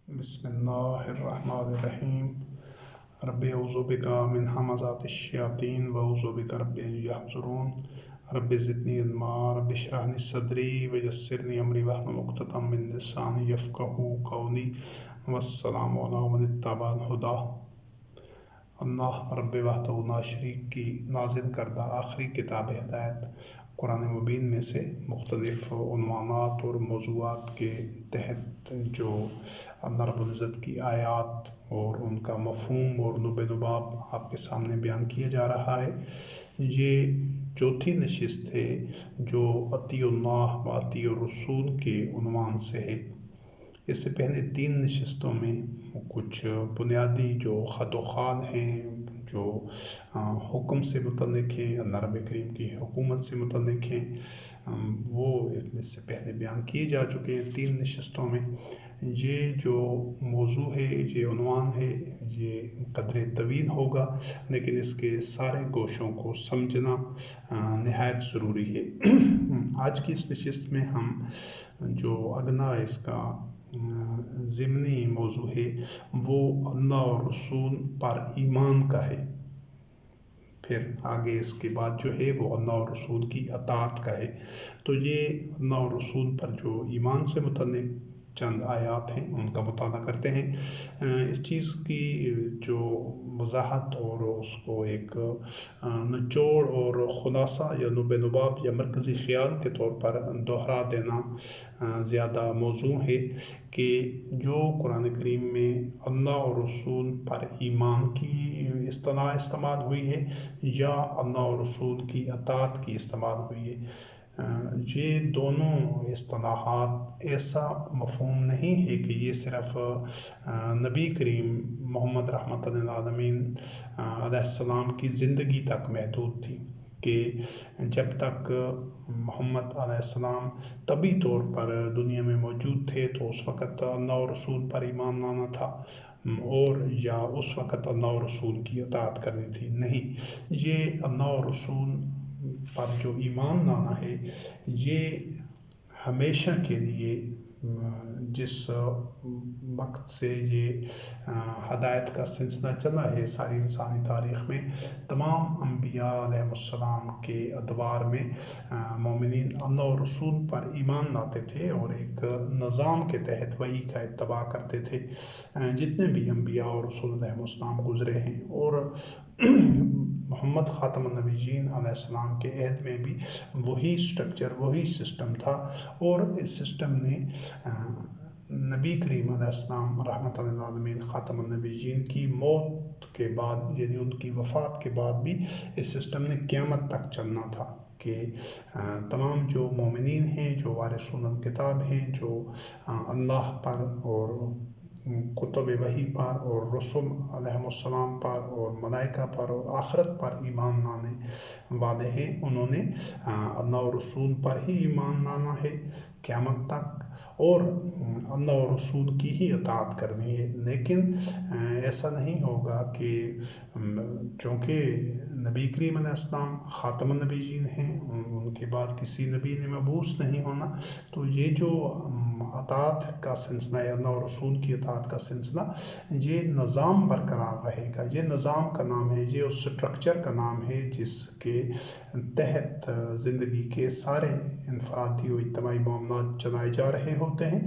بسم اللہ الرحمن الرحیم رب اعوذ بک من همزات الشیاطین واعوذ بک رب ان یحضرون رب زدنی علما رب اشرح لي صدری ویسر لي امری واحلل عقدۃ من لسانی یفقهوا قولی والسلام علی من اتبع الہدی۔ اللہ رب وحدہ لا شریک کی نازل کردہ آخری کتاب ہدایت قرآن مبین میں سے مختلف عنوانات اور موضوعات کے تحت جو اللہ رب العزت کی آیات اور ان کا مفہوم اور لب لباب آپ کے سامنے بیان کیا جا رہا ہے۔ یہ چوتھی نشست ہے جو اطیع اللہ و اطیع الرسول کے عنوان سے ہے۔ اس سے پہلے 3 نشستوں میں کچھ بنیادی جو خط و خال ہیں، جو حکم سے متعلق ہیں، اللہ رب کریم کی حکومت سے متعلق ہیں، وہ اس سے پہلے بیان کیے جا چکے ہیں 3 نشستوں میں۔ یہ جو موضوع ہے، یہ عنوان ہے، یہ قدر طویل ہوگا، لیکن اس کے سارے گوشوں کو سمجھنا نہایت ضروری ہے۔ آج کی اس نشست میں ہم جو اگلا اس کا ضمنی موضوع ہے وہ اللہ اور رسول پر ایمان کا ہے۔ پھر آگے اس کے بعد جو ہے وہ اللہ اور رسول کی اطاعت کا ہے۔ تو یہ اللہ اور رسول پر جو ایمان سے متعلق چند آیات ہیں ان کا مطالعہ کرتے ہیں۔ اس چیز کی جو وضاحت اور اس کو ایک نچوڑ اور خلاصہ یا لب لباب یا مرکزی خیال کے طور پر دہرا دینا زیادہ موزوں ہے کہ جو قرآن کریم میں اللہ اور رسول پر ایمان کی اصطلاح استعمال ہوئی ہے یا اللہ اور رسول کی اطاعت کی استعمال ہوئی ہے، یہ دونوں اصطلاحات ایسا مفہوم نہیں ہے کہ یہ صرف نبی کریم محمد رحمۃ للعالمین علیہ السلام کی زندگی تک محدود تھی، کہ جب تک محمد علیہ السلام طبی طور پر دنیا میں موجود تھے تو اس وقت اللہ اور رسول پر ایمان لانا تھا، اور یا اس وقت اللہ اور رسول کی اطاعت کرنی تھی۔ نہیں، یہ اللہ اور رسول پر جو ایمان لانا ہے یہ ہمیشہ کے لیے، جس وقت سے یہ ہدایت کا سلسلہ چلا ہے ساری انسانی تاریخ میں، تمام انبیاء علیہ السلام کے ادوار میں مومنین اللہ اور رسول پر ایمان لاتے تھے اور ایک نظام کے تحت وحی کا اتباع کرتے تھے۔ جتنے بھی انبیاء اور رسول علیہ السلام گزرے ہیں، اور محمد خاتم النبیین علیہ السلام کے عہد میں بھی وہی سٹرکچر، وہی سسٹم تھا، اور اس سسٹم نے نبی کریم علیہ السلام رحمۃ للعالمین خاتم النبیین کی موت کے بعد، یعنی ان کی وفات کے بعد بھی اس سسٹم نے قیامت تک چلنا تھا، کہ تمام جو مومنین ہیں، جو وارثون الکتاب ہیں، جو اللہ پر اور کتب وحی پر اور رسول علیہ السلام پر اور ملائکہ پر اور آخرت پر ایمان لانے والے ہیں، انہوں نے اللہ اور رسول پر ہی ایمان لانا ہے قیامت تک، اور اللہ اور رسول کی ہی اطاعت کرنی ہے۔ لیکن ایسا نہیں ہوگا کہ چونکہ نبی کریم علیہ السلام خاتم النبیین ہیں، ان کے بعد کسی نبی نے مبعوث نہیں ہونا، تو یہ جو اطاعت کا سلسلہ ہے، اللہ اور رسول کی اطاعت کا سلسلہ، یہ نظام برقرار رہے گا۔ یہ نظام کا نام ہے، یہ اس سٹرکچر کا نام ہے جس کے تحت زندگی کے سارے انفرادی و اجتماعی معاملات چلائے جا رہے ہوتے ہیں۔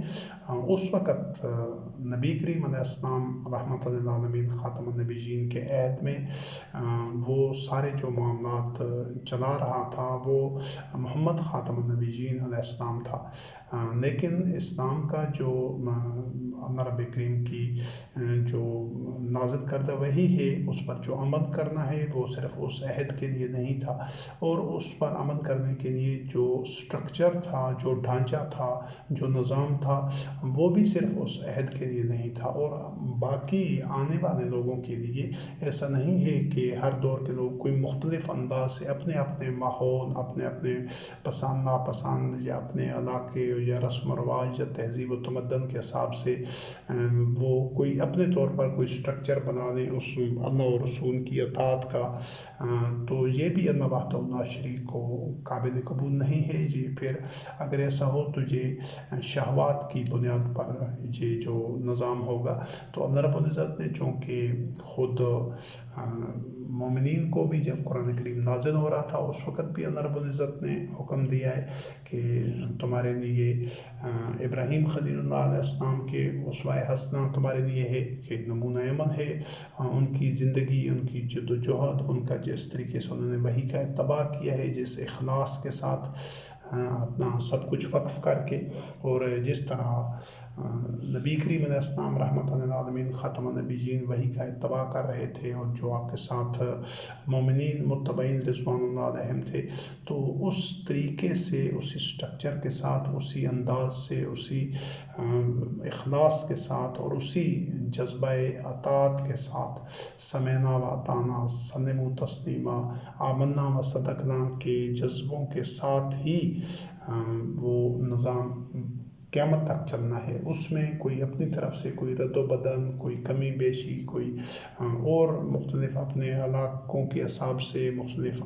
اس وقت نبی کریم علیہ السلام رحمۃ للعالمین خاتم النبیین کے عہد میں وہ سارے جو معاملات چلا رہا تھا وہ محمد خاتم النبیین علیہ السلام تھا، لیکن اسلام کا جو اللہ رب کریم کی جو نازل کردہ وحی ہے اس پر جو عمل کرنا ہے وہ صرف اس عہد کے لیے نہیں تھا، اور اس پر عمل کرنے کے لیے جو سٹرکچر تھا، جو ڈھانچہ تھا، جو نظام تھا، وہ بھی صرف اس عہد کے لیے نہیں تھا، اور باقی آنے والے لوگوں کے لیے ایسا نہیں ہے کہ ہر دور کے لوگ کوئی مختلف انداز سے اپنے اپنے ماحول، اپنے اپنے پسند ناپسند یا اپنے علاقے یا رسم و رواج یا تہذیب و تمدن کے حساب سے وہ کوئی اپنے طور پر کوئی سٹرکچر بنا لیں اس اللہ اور رسول کی اطاعت کا، تو یہ بھی اللہ وحدہ لا شریک کو قابل قبول نہیں ہے۔ یہ پھر اگر ایسا ہو تو یہ شہوات کی بنیاد بنیاد پر یہ جو نظام ہوگا۔ تو اللہ رب العزت نے چونکہ خود مومنین کو بھی جب قرآن کریم نازل ہو رہا تھا اس وقت بھی اللہ رب العزت نے حکم دیا ہے کہ تمہارے لیے ابراہیم خلیل اللہ علیہ السلام کے اسوہ حسنہ تمہارے لیے ہے، کہ نمونہ عمل ہے ان کی زندگی، ان کی جد و جہد، ان کا جس طریقے سے انہوں نے وحی کا اتباع کیا ہے، جس اخلاص کے ساتھ اپنا سب کچھ وقف کر کے، اور جس طرح نبی کریم علیہ السلام رحمۃ للعالمین خاتم النبیین وحی کا اتباع کر رہے تھے، اور جو آپ کے ساتھ مومنین متبعین رضوان اللہ علیہم تھے، تو اس طریقے سے، اسی سٹرکچر کے ساتھ، اسی انداز سے، اسی اخلاص کے ساتھ، اور اسی جذبہ اطاعت کے ساتھ سمعنا و اطعنا، سلموا تسلیما، آمنا و صدقنا کے جذبوں کے ساتھ ہی وہ نظام قیامت تک چلنا ہے۔ اس میں کوئی اپنی طرف سے کوئی رد و بدل، کوئی کمی بیشی، کوئی اور مختلف اپنے علاقوں کے حساب سے، مختلف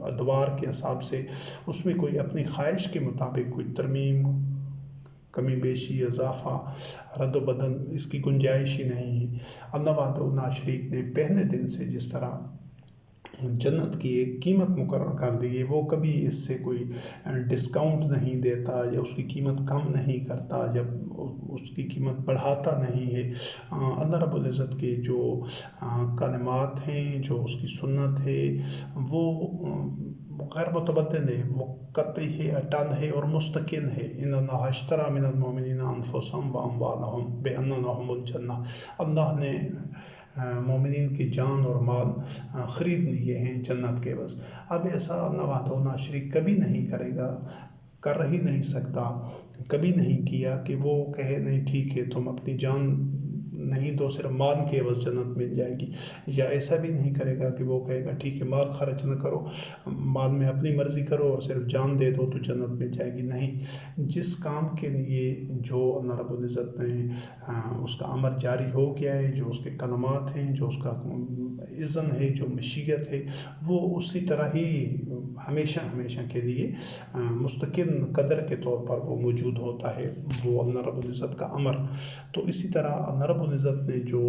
ادوار کے حساب سے اس میں کوئی اپنی خواہش کے مطابق کوئی ترمیم، کمی بیشی، اضافہ، رد و بدل اس کی گنجائش ہی نہیں ہے۔ اللہ وحدہ لا شریک نے پہلے دن سے جس طرح جنت کی ایک قیمت مقرر کر دی ہے، وہ کبھی اس سے کوئی ڈسکاؤنٹ نہیں دیتا یا اس کی قیمت کم نہیں کرتا، جب اس کی قیمت بڑھاتا نہیں ہے۔ اللہ رب العزت کے جو کلمات ہیں، جو اس کی سنت ہے، وہ غیر متبدل ہے، وہ قطعی ہے، اٹل ہے اور مستقل ہے۔ ان اللہ اشتری من المؤمنین انفسهم واموالهم بان لهم الجنہ، اللہ نے مومنین کی جان اور مال خرید لیے ہیں جنت کے عوض۔ اب ایسا اللہ وحدہ لا شریک کبھی نہیں کرے گا، کر ہی نہیں سکتا، کبھی نہیں کیا کہ وہ کہے نہیں ٹھیک ہے تم اپنی جان نہیں دو، صرف مال کے عوض جنت مل جائے گی، یا ایسا بھی نہیں کرے گا کہ وہ کہے گا ٹھیک ہے مال خرچ نہ کرو، مال میں اپنی مرضی کرو اور صرف جان دے دو تو جنت مل جائے گی۔ نہیں، جس کام کے لیے جو اللہ رب العزت نے اس کا امر جاری ہو گیا ہے، جو اس کے کلمات ہیں، جو اس کا اذن ہے، جو مشیت ہے، وہ اسی طرح ہی ہمیشہ ہمیشہ کے لیے مستقل قدر کے طور پر وہ موجود ہوتا ہے، وہ اللہ رب العزت کا امر۔ تو اسی طرح اللہ رب العزت نے جو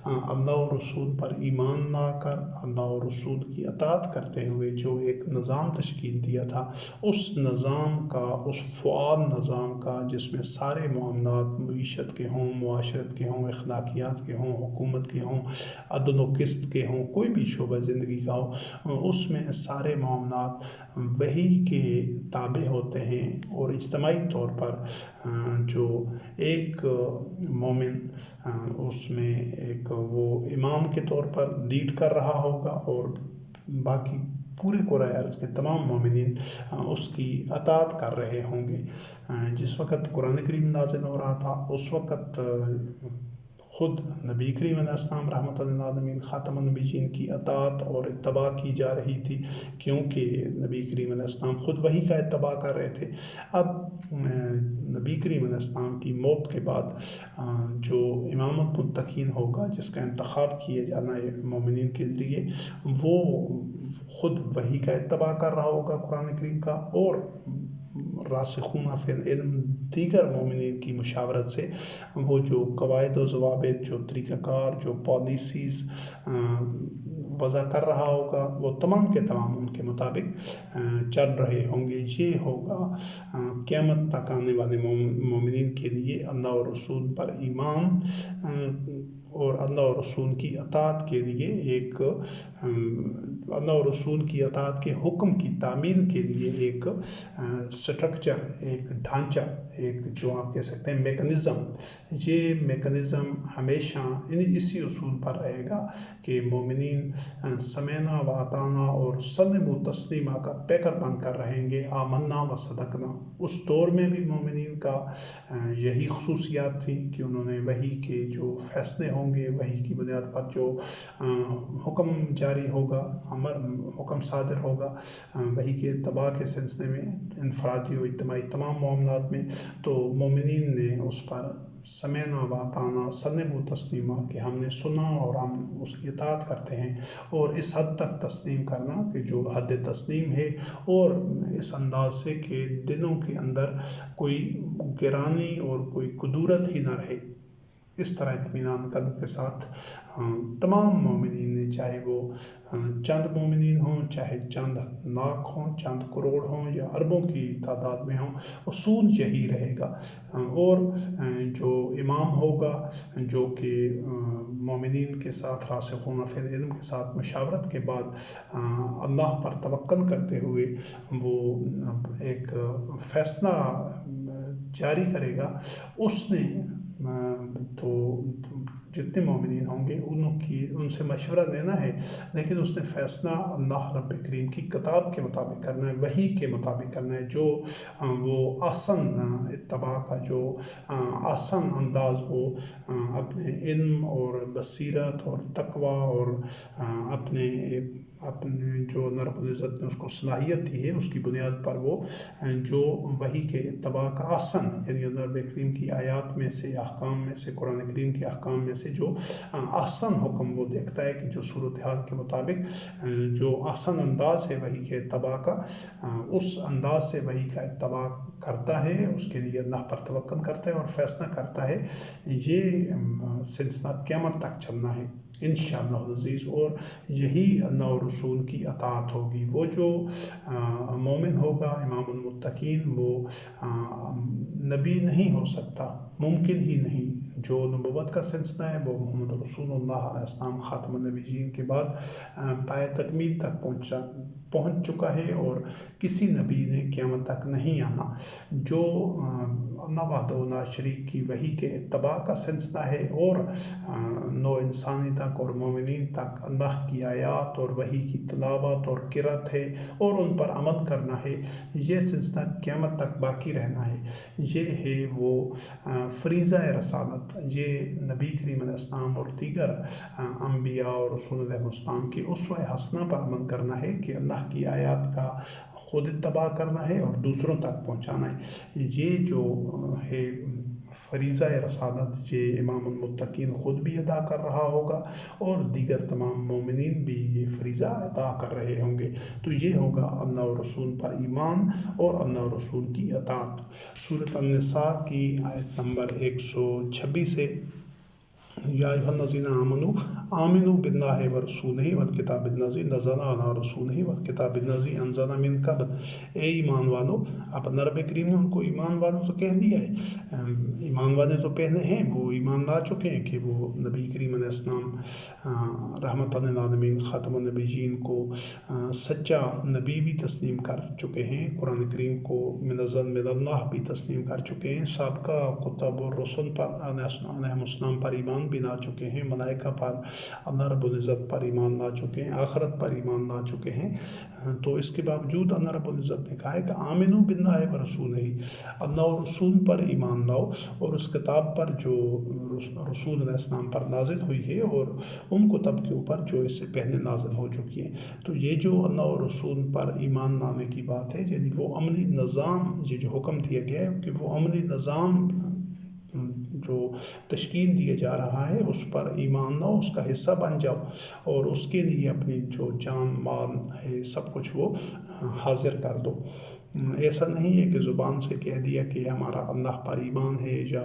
اللہ اور رسول پر ایمان لا کر اللہ اور رسول کی اطاعت کرتے ہوئے جو ایک نظام تشکیل دیا تھا، اس نظام کا، اس فعال نظام کا، جس میں سارے معاملات معیشت کے ہوں، معاشرت کے ہوں، اخلاقیات کے ہوں، حکومت کے ہوں، عدل و قسط کے ہوں، کوئی بھی شعبہ زندگی کا ہو، اس میں سارے معاملات وحی کے تابع ہوتے ہیں، اور اجتماعی طور پر جو ایک مومن اس میں ایک وہ امام کے طور پر لیڈ کر رہا ہوگا، اور باقی پورے قرۂ ارض کے تمام مومنین اس کی اطاعت کر رہے ہوں گے۔ جس وقت قرآن کریم نازل ہو رہا تھا اس وقت خود نبی کریم علیہ السلام رحمۃ للعالمین خاتم النبیین کی اطاعت اور اتباع کی جا رہی تھی، کیونکہ نبی کریم علیہ السلام خود وحی کا اتباع کر رہے تھے۔ اب نبی کریم علیہ السلام کی موت کے بعد جو امام المتقین ہوگا، جس کا انتخاب کیے جانا ہے مومنین کے ذریعے، وہ خود وحی کا اتباع کر رہا ہوگا قرآن کریم کا، اور راسخون فی العلم دیگر مومنین کی مشاورت سے وہ جو قواعد و ضوابط، جو طریقہ کار، جو پالیسیز وضع کر رہا ہوگا، وہ تمام کے تمام ان کے مطابق چل رہے ہوں گے۔ یہ ہوگا قیامت تک آنے والے مومنین کے لیے اللہ اور رسول پر ایمان اور اللہ اور رسول کی اطاعت کے لیے ایک اللہ اور رسول کی اطاعت کے حکم کی تعمیل کے لیے ایک سٹرکچر، ایک ڈھانچہ، ایک جو آپ کہہ سکتے ہیں میکنزم۔ یہ میکنزم ہمیشہ اسی اصول پر رہے گا کہ مومنین سمعنا و اطعنا اور سلموا تسلیما کا پیکر بن کر رہیں گے، آمنا و صدقنا۔ اس دور میں بھی مومنین کا یہی خصوصیات تھی کہ انہوں نے وحی کے جو فیصلے ہوں ہوں گے، وحی کی بنیاد پر جو حکم جاری ہوگا، حکم صادر ہوگا وحی کے اتباع کے سلسلے میں انفرادی و اجتماعی تمام معاملات میں، تو مومنین نے اس پر سمعنا و اطعنا سلم و تسلیمہ کہ ہم نے سنا اور ہم اس کی اطاعت کرتے ہیں، اور اس حد تک تسلیم کرنا کہ جو حد تسلیم ہے، اور اس انداز سے کہ دلوں کے اندر کوئی گرانی اور کوئی کدورت ہی نہ رہے۔ اس طرح اطمینان قلب کے ساتھ تمام مومنین نے، چاہے وہ چند مومنین ہوں، چاہے چند لاکھ ہوں، چند کروڑ ہوں یا اربوں کی تعداد میں ہوں، اصول یہی رہے گا۔ اور جو امام ہوگا جو کہ مومنین کے ساتھ راسخون فی العلم کے ساتھ مشاورت کے بعد اللہ پر توکل کرتے ہوئے وہ ایک فیصلہ جاری کرے گا، اس نے تو جتنے مومنین ہوں گے ان سے مشورہ لینا ہے، لیکن اس نے فیصلہ اللہ رب کریم کی کتاب کے مطابق کرنا ہے، وحی کے مطابق کرنا ہے، جو وہ آسن اتباع کا جو آسن انداز وہ اپنے علم اور بصیرت اور تقوی اور اپنے جو رب العزت نے اس کو صلاحیت دی ہے، اس کی بنیاد پر وہ جو وحی کے اتباع کا آسن، یعنی اللہ رب کریم کی آیات میں سے، احکام میں سے، قرآن کریم کے احکام میں سے جو آسن حکم وہ دیکھتا ہے کہ جو صورتحال کے مطابق جو آسن انداز ہے وحی کے اتباع کا، اس انداز سے وحی کا اتباع کرتا ہے، اس کے لیے اللہ پر توکل کرتا ہے اور فیصلہ کرتا ہے۔ یہ سلسلہ قیامت تک چلنا ہے انشاءاللہ العزیز، اور یہی اللہ اور رسول کی اطاعت ہوگی۔ وہ جو مومن ہوگا امام المتقین، وہ نبی نہیں ہو سکتا، ممکن ہی نہیں۔ جو نبوت کا سلسلہ ہے وہ محمد رسول اللہ علیہ السلام خاتم النبیین کے بعد پائے تکمیل تک پہنچ چکا ہے، اور کسی نبی نے قیامت تک نہیں آنا۔ جو اللہ وحدہ لا شریک کی وحی کے اتباع کا سلسلہ ہے، اور نو انسانی تک اور مومنین تک اللہ کی آیات اور وحی کی تلاوت اور قرأت ہے اور ان پر عمل کرنا ہے، یہ سلسلہ قیامت تک باقی رہنا ہے۔ یہ ہے وہ فریضہ رسالت، یہ نبی کریم علیہ السلام اور دیگر انبیاء اور رسول علیہ السلام کی اسوہ حسنہ پر عمل کرنا ہے کہ اللہ کی آیات کا خود اتباع کرنا ہے اور دوسروں تک پہنچانا ہے۔ یہ جو ہے فریضہ رسالت، یہ امام المتقین خود بھی ادا کر رہا ہوگا اور دیگر تمام مومنین بھی یہ فریضہ ادا کر رہے ہوں گے۔ تو یہ ہوگا اللہ اور رسول پر ایمان اور اللہ اور رسول کی اطاعت۔ سورۃ النساء کی آیت نمبر 126 سے یا ایھا الذین آمنوا باللہ ورسولہ والکتاب الذی نزل علی رسولہ والکتاب الذی انزل من قبل، اے ایمان والو۔ اب اللہ رب کریم نے ان کو ایمان والوں تو کہہ دیا ہے، ایمان والے تو پہلے ہیں، وہ ایمان لا چکے ہیں کہ وہ نبی کریم علیہ السلام رحمۃ للعالمین خاتم النبیین کو سچا نبی بھی تسلیم کر چکے ہیں، قرآن کریم کو منزل من اللہ بھی تسلیم کر چکے ہیں، سابقہ کتب اور رسل پر علیہ السلام پر ایمان بھی لا چکے ہیں، ملائکہ پر، اللہ رب العزت پر ایمان لا چکے ہیں، آخرت پر ایمان لا چکے ہیں۔ تو اس کے باوجود اللہ رب العزت نے کہا ہے کہ آمنوا باللہ ورسولہ، اللہ اور رسول پر ایمان لاؤ، اور اس کتاب پر جو رسول علیہ السلام پر نازل ہوئی ہے اور ان کتب کے اوپر جو اس سے پہلے نازل ہو چکی ہیں۔ تو یہ جو اللہ اور رسول پر ایمان لانے کی بات ہے، یعنی وہ عملی نظام، یہ جو حکم دیا گیا ہے کہ وہ عملی نظام جو تشکیل دیا جا رہا ہے اس پر ایمان لاؤ، اس کا حصہ بن جاؤ، اور اس کے لیے اپنی جو جان مال ہے سب کچھ وہ حاضر کر دو۔ ایسا نہیں ہے کہ زبان سے کہہ دیا کہ ہمارا اللہ پر ایمان ہے یا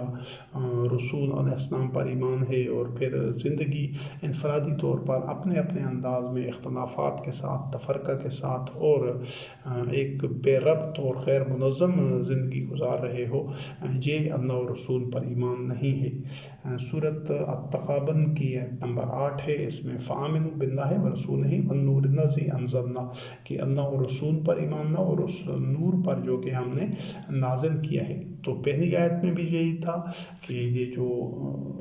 رسول علیہ السلام پر ایمان ہے، اور پھر زندگی انفرادی طور پر اپنے اپنے انداز میں اختلافات کے ساتھ، تفرقہ کے ساتھ، اور ایک بے ربط اور غیر منظم زندگی گزار رہے ہو، یہ اللہ اور رسول پر ایمان نہیں ہے۔ سورۃ التغابن کی آیت نمبر 8 ہے، اس میں فآمنوا باللہ ورسولہ والنور الذی انزلنا، کہ اللہ اور رسول پر ایمان لاؤ اور اس نور پر جو کہ ہم نے نازل کیا ہے۔ تو پہلی آیت میں بھی یہی تھا کہ یہ جو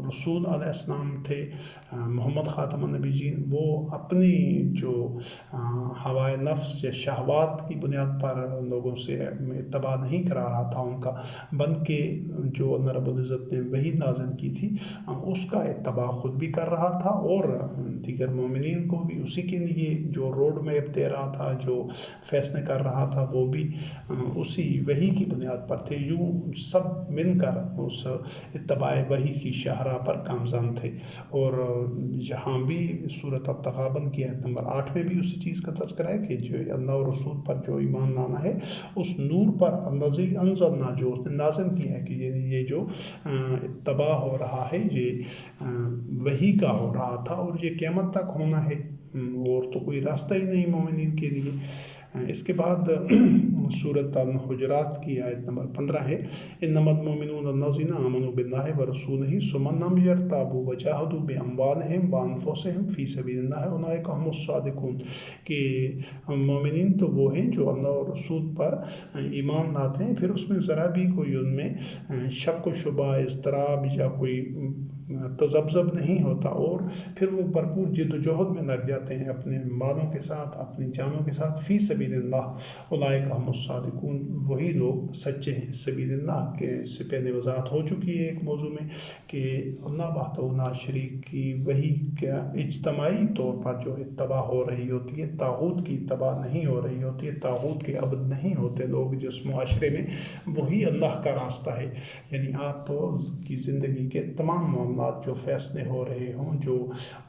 رسول علیہ السلام تھے محمد خاتم النبیین، وہ اپنی جو ہوائے نفس یا شہوات کی بنیاد پر لوگوں سے اتباع نہیں کرا رہا تھا ان کا، بلکہ جو اللہ رب العزت نے وحی نازل کی تھی اس کا اتباع خود بھی کر رہا تھا، اور دیگر مومنین کو بھی اسی کے لیے جو روڈ میپ دے رہا تھا، جو فیصلے کر رہا تھا، وہ بھی اسی وحی کی بنیاد پر تھے۔ یوں سب مل کر اس اتباع وحی کی شاہراہ پر گامزن تھے۔ اور یہاں بھی سورۃ التغابن کی آیت نمبر 8 میں بھی اسی چیز کا تذکرہ ہے کہ جو اللہ اور رسول پر جو ایمان لانا ہے، اس نور پر الذی انزلنا، جو اس نے نازل کیا ہے، کہ یہ جو اتباع ہو رہا ہے یہ وحی کا ہو رہا تھا، اور یہ قیامت تک ہونا ہے، اور تو کوئی راستہ ہی نہیں مومنین کے لیے۔ اس کے بعد سورۃ الحجرات کی آیت نمبر 15 ہے، انما المؤمنون الذین آمنوا باللہ ورسولہ ثم لم یرتابوا وجاہدوا باموالہم وانفسہم فی سبیل اللہ اولئک هم الصادقون، کہ مومنین تو وہ ہیں جو اللہ اور رسول پر ایمان لاتے ہیں، پھر اس میں ذرا بھی کوئی ان میں شک و شبہ، اضطراب یا کوئی تذبذب نہیں ہوتا، اور پھر وہ بھرپور جد و جہد میں لگ جاتے ہیں اپنے مالوں کے ساتھ، اپنی جانوں کے ساتھ، فی سبیل اللہ اولئک هم الصادقون، وہی لوگ سچے ہیں۔ سبیل اللہ کے اس سے پہلے وضاحت ہو چکی ہے ایک موضوع میں کہ اللہ وحدہ لا شریک کی وہی کا اجتماعی طور پر جو اتباع ہو رہی ہوتی ہے، طاغوت کی اتباع نہیں ہو رہی ہوتی ہے، طاغوت کے عبد نہیں ہوتے لوگ جس معاشرے میں، وہی اللہ کا راستہ ہے۔ یعنی آپ کی زندگی کے تمام معاملات، جو فیصلے ہو رہے ہوں، جو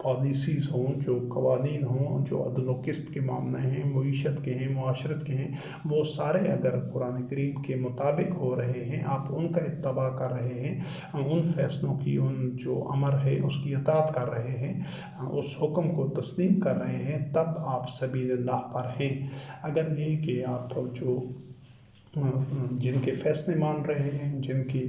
پالیسیز ہوں، جو قوانین ہوں، جو عدل و قسط کے معاملے ہیں، معیشت کے ہیں، معاشرت کے ہیں، وہ سارے اگر قرآن کریم کے مطابق ہو رہے ہیں، آپ ان کا اتباع کر رہے ہیں، ان فیصلوں کی، ان جو امر ہے اس کی اطاعت کر رہے ہیں، اس حکم کو تسلیم کر رہے ہیں، تب آپ سبیل اللہ پر ہیں۔ اگر یہ کہ آپ جو جن کے فیصلے مان رہے ہیں، جن کی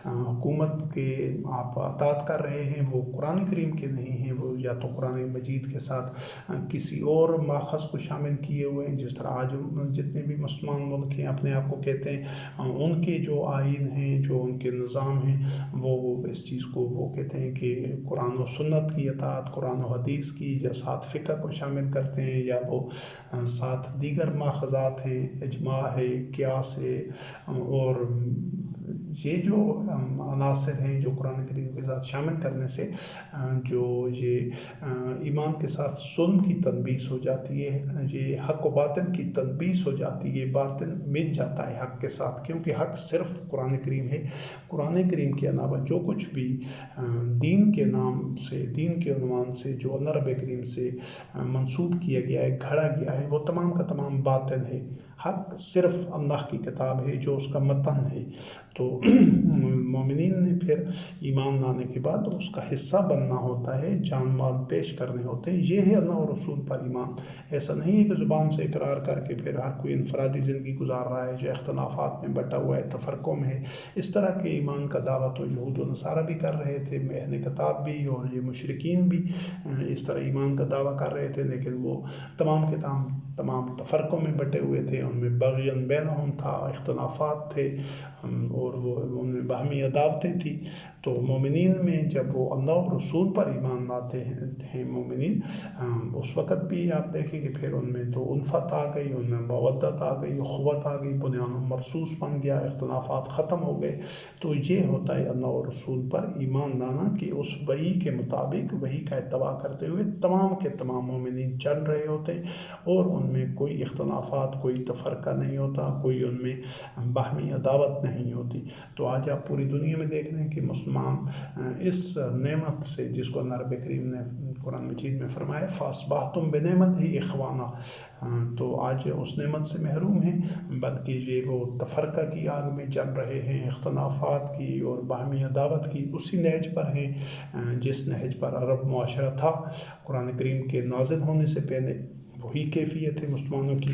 حکومت کے آپ اطاعت کر رہے ہیں، وہ قرآن کریم کے نہیں ہیں، وہ یا تو قرآن مجید کے ساتھ کسی اور ماخذ کو شامل کیے ہوئے ہیں، جس طرح آج جتنے بھی مسلمان ملک ہیں اپنے آپ کو کہتے ہیں، ان کے جو آئین ہیں، جو ان کے نظام ہیں، وہ اس چیز کو وہ کہتے ہیں کہ قرآن و سنت کی اطاعت، قرآن و حدیث کی، یا ساتھ فقہ کو شامل کرتے ہیں، یا وہ ساتھ دیگر ماخذات ہیں، اجماع ہے، قیاس ہے، اور یہ جو عناصر ہیں جو قرآن کریم کے ساتھ شامل کرنے سے جو یہ ایمان کے ساتھ ظلم کی تلبیس ہو جاتی ہے، یہ حق و باطل کی تلبیس ہو جاتی ہے، باطل مل جاتا ہے حق کے ساتھ، کیونکہ حق صرف قرآن کریم ہے۔ قرآن کریم کے علاوہ جو کچھ بھی دین کے نام سے، دین کے عنوان سے جو اللہ رب کریم سے منسوب کیا گیا ہے، گھڑا گیا ہے، وہ تمام کا تمام باطل ہے۔ حق صرف اللہ کی کتاب ہے جو اس کا متن ہے۔ تو مومنین نے پھر ایمان لانے کے بعد اس کا حصہ بننا ہوتا ہے، جان مال پیش کرنے ہوتے ہیں۔ یہ ہے اللہ اور رسول پر ایمان۔ ایسا نہیں ہے کہ زبان سے اقرار کر کے پھر ہر کوئی انفرادی زندگی گزار رہا ہے جو اختلافات میں بٹا ہوا ہے، تفرقوں میں ہے۔ اس طرح کے ایمان کا دعویٰ تو یہود و نصارہ بھی کر رہے تھے، اہل کتاب بھی، اور یہ مشرکین بھی اس طرح ایمان کا دعویٰ کر رہے تھے، لیکن وہ تمام کے تمام تفرقوں میں بٹے ہوئے تھے، ان میں بغیًا بینہم تھا، اختلافات تھے، اور وہ ان میں باہمی عداوتیں تھیں۔ تو مومنین میں جب وہ اللہ اور رسول پر ایمان لاتے ہیں مومنین، اس وقت بھی آپ دیکھیں کہ پھر ان میں تو الفت آ گئی، ان میں مودت آ گئی، اخوت آ گئی، بنیان مرصوص بن گیا، اختلافات ختم ہو گئے۔ تو یہ ہوتا ہے اللہ اور رسول پر ایمان لانا، کہ اس وحی کے مطابق، وحی کا اتباع کرتے ہوئے تمام کے تمام مومنین چل رہے ہوتے ہیں، اور ان میں کوئی اختلافات، کوئی تفرقہ نہیں ہوتا، کوئی ان میں باہمی عداوت نہیں ہوتی۔ تو آج آپ پوری دنیا میں دیکھ رہے ہیں کہ مسلمان اس نعمت سے، جس کو اللہ رب کریم نے قرآن مجید میں فرمایا فَأَصْبَحْتُمْ بِنِعْمَتِهِ إِخْوَانًا، تو آج اس نعمت سے محروم ہیں، بلکہ یہ وہ تفرقہ کی آگ میں جل رہے ہیں، اختلافات کی اور باہمی عداوت کی اسی نہج پر ہیں جس نہج پر عرب معاشرہ تھا قرآن کریم کے نازل ہونے سے پہلے۔ وہی کیفیت ہے مسلمانوں کی.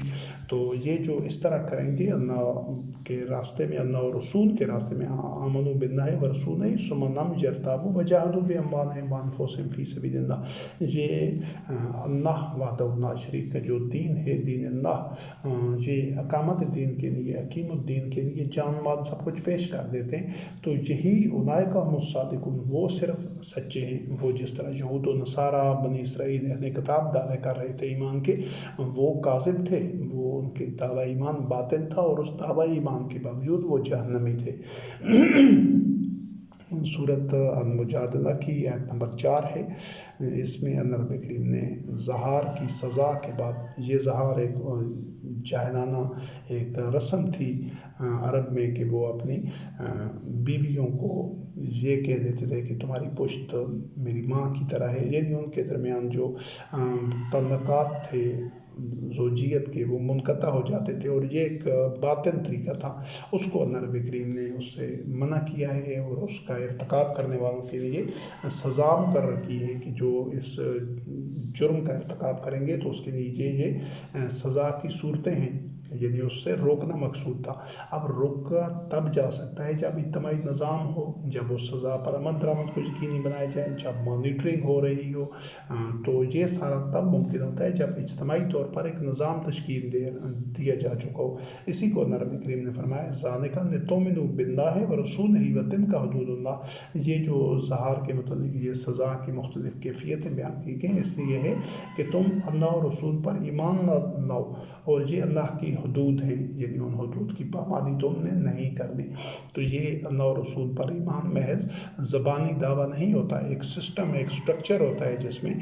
تو یہ جو اس طرح کریں گے اللہ کے راستے میں، اللہ اور رسول کے راستے میں، آمنوا باللہ ورسولہ ثم لم یرتابوا وجاہدوا باموالہم وانفسہم فی سبیل اللہ. یہ اللہ وحدہ لا شریک کا جو دین ہے، دین اللہ، یہ اقامت دین کے لیے، حکیم الدین کے لیے جان مال سب کچھ پیش کر دیتے ہیں. تو یہی اولئک هم الصادقون، وہ صرف سچے ہیں. وہ جس طرح یہود و نصارہ بنی اسرائیل اہل کتاب دعوے کر رہے تھے ایمان کے، وہ کاذب تھے، وہ ان کے دعوی ایمان باطن تھا، اور اس دعوی ایمان کے باوجود وہ جہنمی تھے. سورت المجادلہ کی آیت نمبر 4 ہے. اس میں اللہ رب کریم نے زہار کی سزا کے بعد، یہ زہار ایک جاہلانہ ایک رسم تھی عرب میں کہ وہ اپنی بیویوں کو یہ کہہ دیتے تھے کہ تمہاری پشت میری ماں کی طرح ہے. یعنی ان کے درمیان جو تعلقات تھے زوجیت کے، وہ منقطع ہو جاتے تھے، اور یہ ایک باطن طریقہ تھا. اس کو اللہ رب کریم نے اس سے منع کیا ہے، اور اس کا ارتکاب کرنے والوں کے لیے سزا مقرر کی ہے کہ جو اس جرم کا ارتکاب کریں گے تو اس کے لیے یہ سزا کی صورتیں ہیں. یعنی اس سے روکنا مقصود تھا. اب روکا تب جا سکتا ہے جب اجتماعی نظام ہو، جب اس سزا پر عمل درآمد کو یقینی بنایا جائے، جب مانیٹرنگ ہو رہی ہو. تو یہ سارا تب ممکن ہوتا ہے جب اجتماعی طور پر ایک نظام تشکیل دیا جا چکا ہو. اسی کو اللہ رب کریم نے فرمایا ذالک لتؤمنوا باللہ ورسولہ وتلک حدود اللہ. یہ جو زہار کے متعلق یہ سزا کی مختلف کیفیتیں بیان کی گئی، اس لیے ہے کہ تم اللہ اور رسول پر ایمان لاؤ، اور یہ اللہ کی حدود ہیں، یعنی ان حدود کی پابندی تم نے نہیں کرنی. تو یہ اللہ اور رسول پر ایمان محض زبانی دعویٰ نہیں ہوتا، ایک سسٹم، ایک سٹرکچر ہوتا ہے جس میں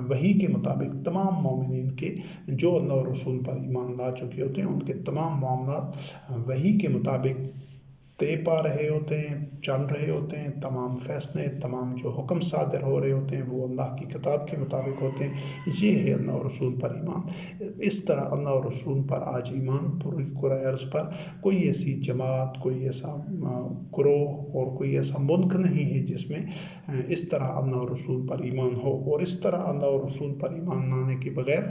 وحی کے مطابق تمام مومنین کے جو اللہ اور رسول پر ایمان لا چکے ہوتے ہیں، ان کے تمام معاملات وحی کے مطابق طے پا رہے ہوتے ہیں، چل رہے ہوتے ہیں. تمام فیصلے، تمام جو حکم صادر ہو رہے ہوتے ہیں وہ اللہ کی کتاب کے مطابق ہوتے ہیں. یہ ہے اللہ اور رسول پر ایمان. اس طرح اللہ اور رسول پر آج ایمان پوری کرۂ ارض پر کوئی ایسی جماعت، کوئی ایسا گروہ اور کوئی ایسا ملک نہیں ہے جس میں اس طرح اللہ اور رسول پر ایمان ہو. اور اس طرح اللہ اور رسول پر ایمان لانے کے بغیر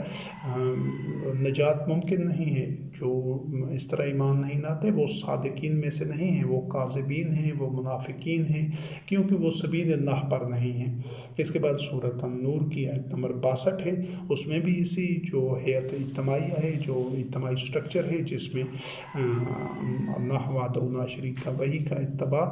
نجات ممکن نہیں ہے. جو اس طرح ایمان نہیں لاتے وہ صادقین میں سے نہیں ہیں، وہ کاذبین ہیں، وہ منافقین ہیں، کیونکہ وہ سبیل اللہ پر نہیں ہیں. اس کے بعد سورۃ النور کی آیت نمبر 62 ہے. اس میں بھی اسی جو حیات اجتماعیہ ہے، جو اجتماعی سٹرکچر ہے، جس میں اللہ وحدہ لا شریک کا وحی کا اتباع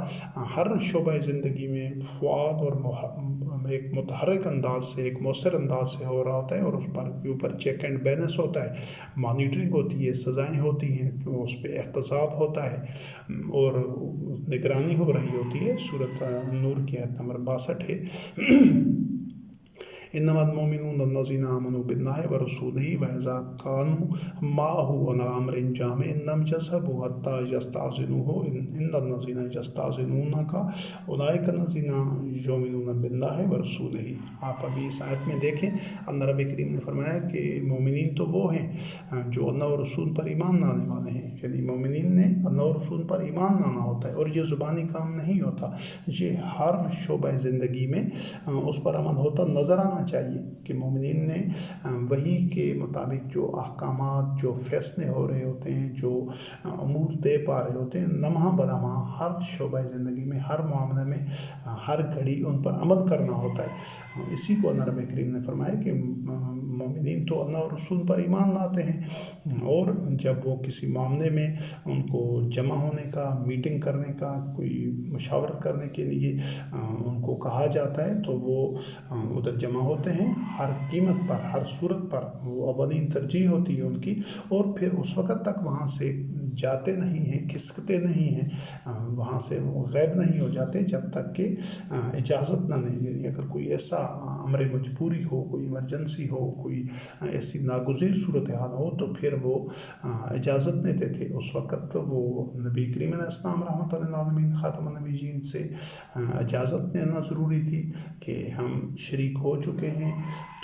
ہر شعبہ زندگی میں فعال اور ایک متحرک انداز سے، ایک مؤثر انداز سے ہو رہا ہوتا ہے، اور اس پر کے اوپر چیک اینڈ بیلنس ہوتا ہے، مانیٹرنگ ہوتی ہے، سزائیں ہوتی ہیں، اس پہ احتساب ہوتا ہے، اور نگرانی ہو رہی ہوتی ہے. سورۃ النور کی آیت نمبر 62 ہے. انما المؤمنون الذین آمنوا باللہ ورسولہ واذا كانوا معه علی امر جامع لم يذهبوا حتى يستأذنوه ان الذین یستأذنونک اولئک الذین یؤمنون باللہ ورسولہ. آپ ابھی اس آیت میں دیکھیں اللہ رب کریم نے فرمایا کہ مومنین تو وہ ہیں جو اللہ اور رسول پر ایمان لانے والے ہیں. یعنی مومنین نے اللہ اور رسول پر ایمان لانا ہوتا ہے، اور یہ زبانی کام نہیں ہوتا، یہ ہر شعبہ زندگی میں اس پر عمل ہوتا نظر آنا چاہیے کہ مومنین نے وحی کے مطابق جو احکامات، جو فیصلے ہو رہے ہوتے ہیں، جو امور طے پا رہے ہوتے ہیں، لمحہ بلمحہ ہر شعبہ زندگی میں، ہر معاملے میں، ہر گھڑی ان پر عمل کرنا ہوتا ہے. اسی کو اللہ رب کریم نے فرمایا کہ مومنین تو اللہ اور رسول پر ایمان لاتے ہیں، اور جب وہ کسی معاملے میں ان کو جمع ہونے کا، میٹنگ کرنے کا، کوئی مشاورت کرنے کے لیے ان کو کہا جاتا ہے تو وہ ادھر جمع ہوتے ہیں. ہر قیمت پر، ہر صورت پر وہ اولین ترجیح ہوتی ہے ان کی، اور پھر اس وقت تک وہاں سے جاتے نہیں ہیں، کھسکتے نہیں ہیں، وہاں سے وہ غائب نہیں ہو جاتے جب تک کہ اجازت نہ لیں. یعنی اگر کوئی ایسا امر مجبوری ہو، کوئی ایمرجنسی ہو، کوئی ایسی ناگزیر صورتحال ہو تو پھر وہ اجازت لیتے تھے. اس وقت وہ نبی کریم علیہ السلام رحمۃ اللہ علیہ خاتم النبیین سے اجازت لینا ضروری تھی کہ ہم شریک ہو چکے ہیں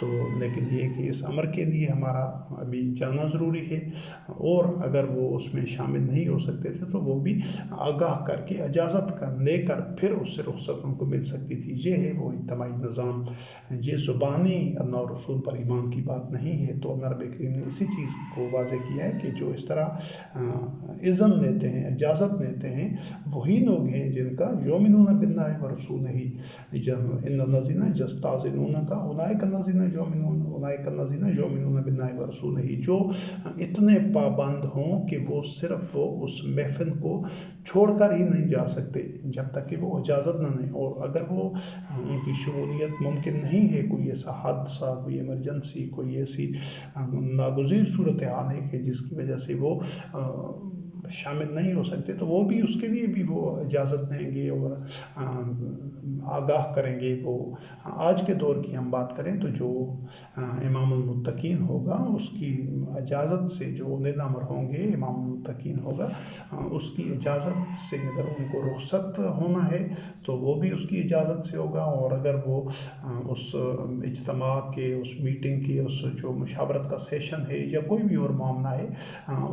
تو لیکن یہ کہ اس امر کے لیے ہمارا ابھی جانا ضروری ہے، اور اگر وہ اس میں شامل نہیں ہو سکتے تھے تو وہ بھی آگاہ کر کے اجازت لے کر پھر اس سے رخصت ان کو مل سکتی تھی۔ یہ ہے وہ اجتماعی نظام، یہ زبانی اللہ اور رسول پر ایمان کی بات نہیں ہے۔ تو اللہ رب کریم نے اسی چیز کو واضح کیا ہے کہ جو اس طرح اذن لیتے ہیں، اجازت لیتے ہیں، وہی لوگ ہیں جن کا یؤمنون باللہ ورسولہ، ان الذین یستأذنونک اولئک الذین یؤمنون باللہ ورسولہ، جو اتنے پابند ہوں کہ وہ صرف اس محفل کو چھوڑ کر ہی نہیں جا سکتے جب تک کہ وہ اجازت نہ لیں، اور اگر وہ ان کی شمولیت ممکن نہیں ہے، کوئی ایسا حادثہ، کوئی ایمرجنسی، کوئی ایسی ناگزیر صورتحال ہے کہ جس کی وجہ سے وہ شامل نہیں ہو سکتے، تو وہ بھی اس کے لیے بھی وہ اجازت دیں گے اور آگاہ کریں گے۔ وہ آج کے دور کی ہم بات کریں تو جو امام المتقین ہوگا اس کی اجازت سے، جو اولین امر ہوں گے امام المتقین ہوگا، اس کی اجازت سے اگر ان کو رخصت ہونا ہے تو وہ بھی اس کی اجازت سے ہوگا، اور اگر وہ اس اجتماع کے، اس میٹنگ کے، اس جو مشاورت کا سیشن ہے یا کوئی بھی اور معاملہ ہے،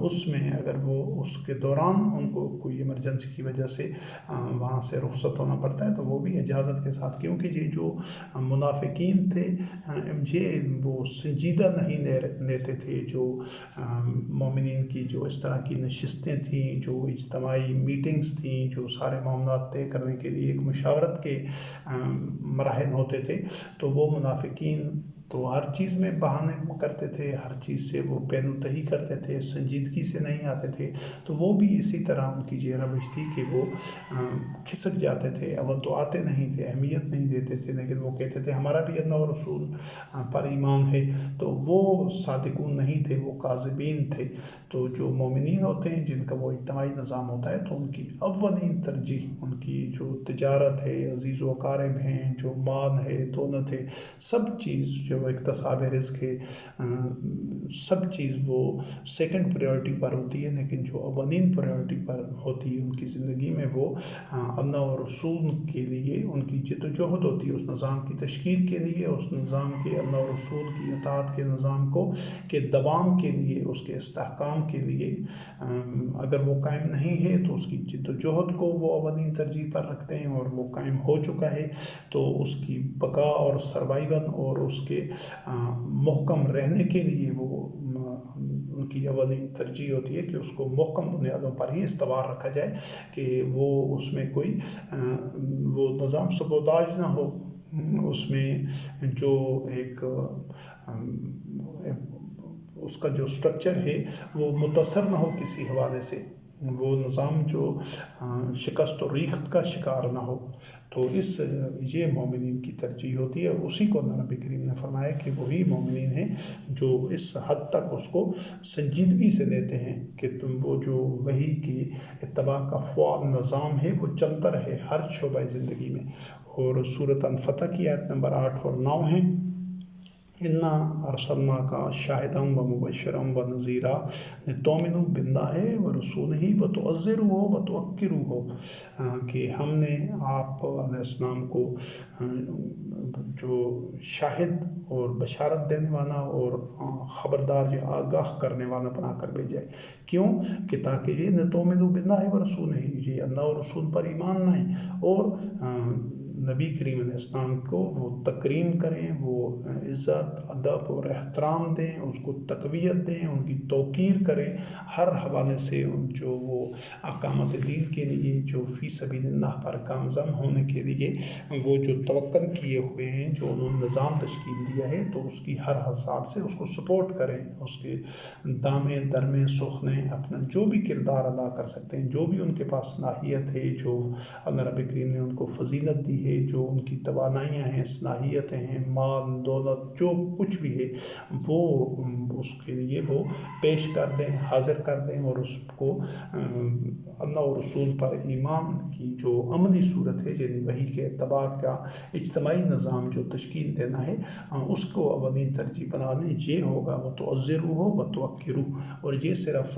اس میں اگر وہ اس کے دوران ان کو کوئی ایمرجنسی کی وجہ سے وہاں سے رخصت ہونا پڑتا ہے تو وہ بھی اجازت کے ساتھ، کیونکہ یہ جو منافقین تھے یہ وہ سنجیدہ نہیں لیتے تھے جو مومنین کی جو اس طرح کی نشستیں تھیں، جو اجتماعی میٹنگز تھیں، جو سارے معاملات طے کرنے کے لیے ایک مشاورت کے مراحل ہوتے تھے، تو وہ منافقین تو ہر چیز میں بہانے کرتے تھے، ہر چیز سے وہ پین تہی کرتے تھے، سنجیدگی سے نہیں آتے تھے۔ تو وہ بھی اسی طرح ان کی یہ روش تھی کہ وہ کھسک جاتے تھے، اول تو آتے نہیں تھے، اہمیت نہیں دیتے تھے، لیکن وہ کہتے تھے ہمارا بھی اللہ اور رسول پر ایمان ہے، تو وہ صادقون نہیں تھے، وہ کاذبین تھے۔ تو جو مومنین ہوتے ہیں جن کا وہ اجتماعی نظام ہوتا ہے تو ان کی اولین ترجیح، ان کی جو تجارت ہے، عزیز و اقارب ہیں، جو مال ہے، دولت ہے، سب چیز، جو اکتساب رزق ہے، سب چیز وہ سیکنڈ پریورٹی پر ہوتی ہے، لیکن جو اولین پریورٹی پر ہوتی ہے ان کی زندگی میں، وہ اللہ اور رسول کے لیے ان کی جد و جہد ہوتی ہے، اس نظام کی تشکیل کے لیے، اس نظام کے، اللہ اور رسول کی اطاعت کے نظام کو کے دوام کے لیے، اس کے استحکام کے لیے اگر وہ قائم نہیں ہے تو اس کی جد و جہد کو وہ اولین ترجیح پر رکھتے ہیں، اور وہ قائم ہو چکا ہے تو اس کی بقا اور سروائیول اور اس کے محکم رہنے کے لیے وہ ان کی اولین ترجیح ہوتی ہے کہ اس کو محکم بنیادوں پر ہی استوار رکھا جائے، کہ وہ اس میں کوئی وہ نظام سبوداج نہ ہو، اس میں جو ایک اس کا جو سٹرکچر ہے وہ متاثر نہ ہو کسی حوالے سے، وہ نظام جو شکست و ریخت کا شکار نہ ہو۔ تو یہ مومنین کی ترجیح ہوتی ہے، اسی کو اللہ رب کریم نے فرمایا کہ وہی مومنین ہیں جو اس حد تک اس کو سنجیدگی سے لیتے ہیں کہ وہ جو وحی کی اتباع کا فعال نظام ہے وہ چلتا رہے ہر شعبہ زندگی میں۔ اور سورۃ الفتح کی آیت نمبر 8 اور 9 ہیں، انا ارسلناک شاہدا ومبشرا ونذیرا لتؤمنوا باللہ ورسولہ وتعزروہ وتوقروہ، کہ ہم نے آپ علیہ السلام کو جو شاہد اور بشارت دینے والا اور خبردار یا آگاہ کرنے والا بنا کر بھیجا ہے۔ کیوں؟ کہ تاکہ یہ لتؤمنوا باللہ ورسولہ، یہ اللہ اور رسول پر ایمان لائیں اور نبی کریم علیہ السلام کو وہ تکریم کریں، وہ عزت، ادب اور احترام دیں، اس کو تقویت دیں، ان کی توقیر کریں ہر حوالے سے، جو وہ اقامت دین کے لیے، جو فی سبیل اللہ پر گامزن ہونے کے لیے وہ جو توقع کیے ہوئے ہیں، جو انہوں نے نظام تشکیل دیا ہے، تو اس کی ہر حساب سے اس کو سپورٹ کریں، اس کے دامیں درمیں سخنیں اپنا جو بھی کردار ادا کر سکتے ہیں، جو بھی ان کے پاس صلاحیت ہے، جو اللہ رب کریم نے ان کو فضیلت دی ہے، جو ان کی توانائیاں ہیں، صلاحیتیں ہیں، مال دولت جو کچھ بھی ہے، وہ اس کے لیے وہ پیش کر دیں، حاضر کر دیں، اور اس کو اللہ اور رسول پر ایمان کی جو عملی صورت ہے، یعنی وحی کے اتباع کا اجتماعی نظام جو تشکیل دینا ہے، اس کو اولین ترجیح بنا دیں۔ یہ ہوگا وتعزروہ وتوقروہ، اور یہ صرف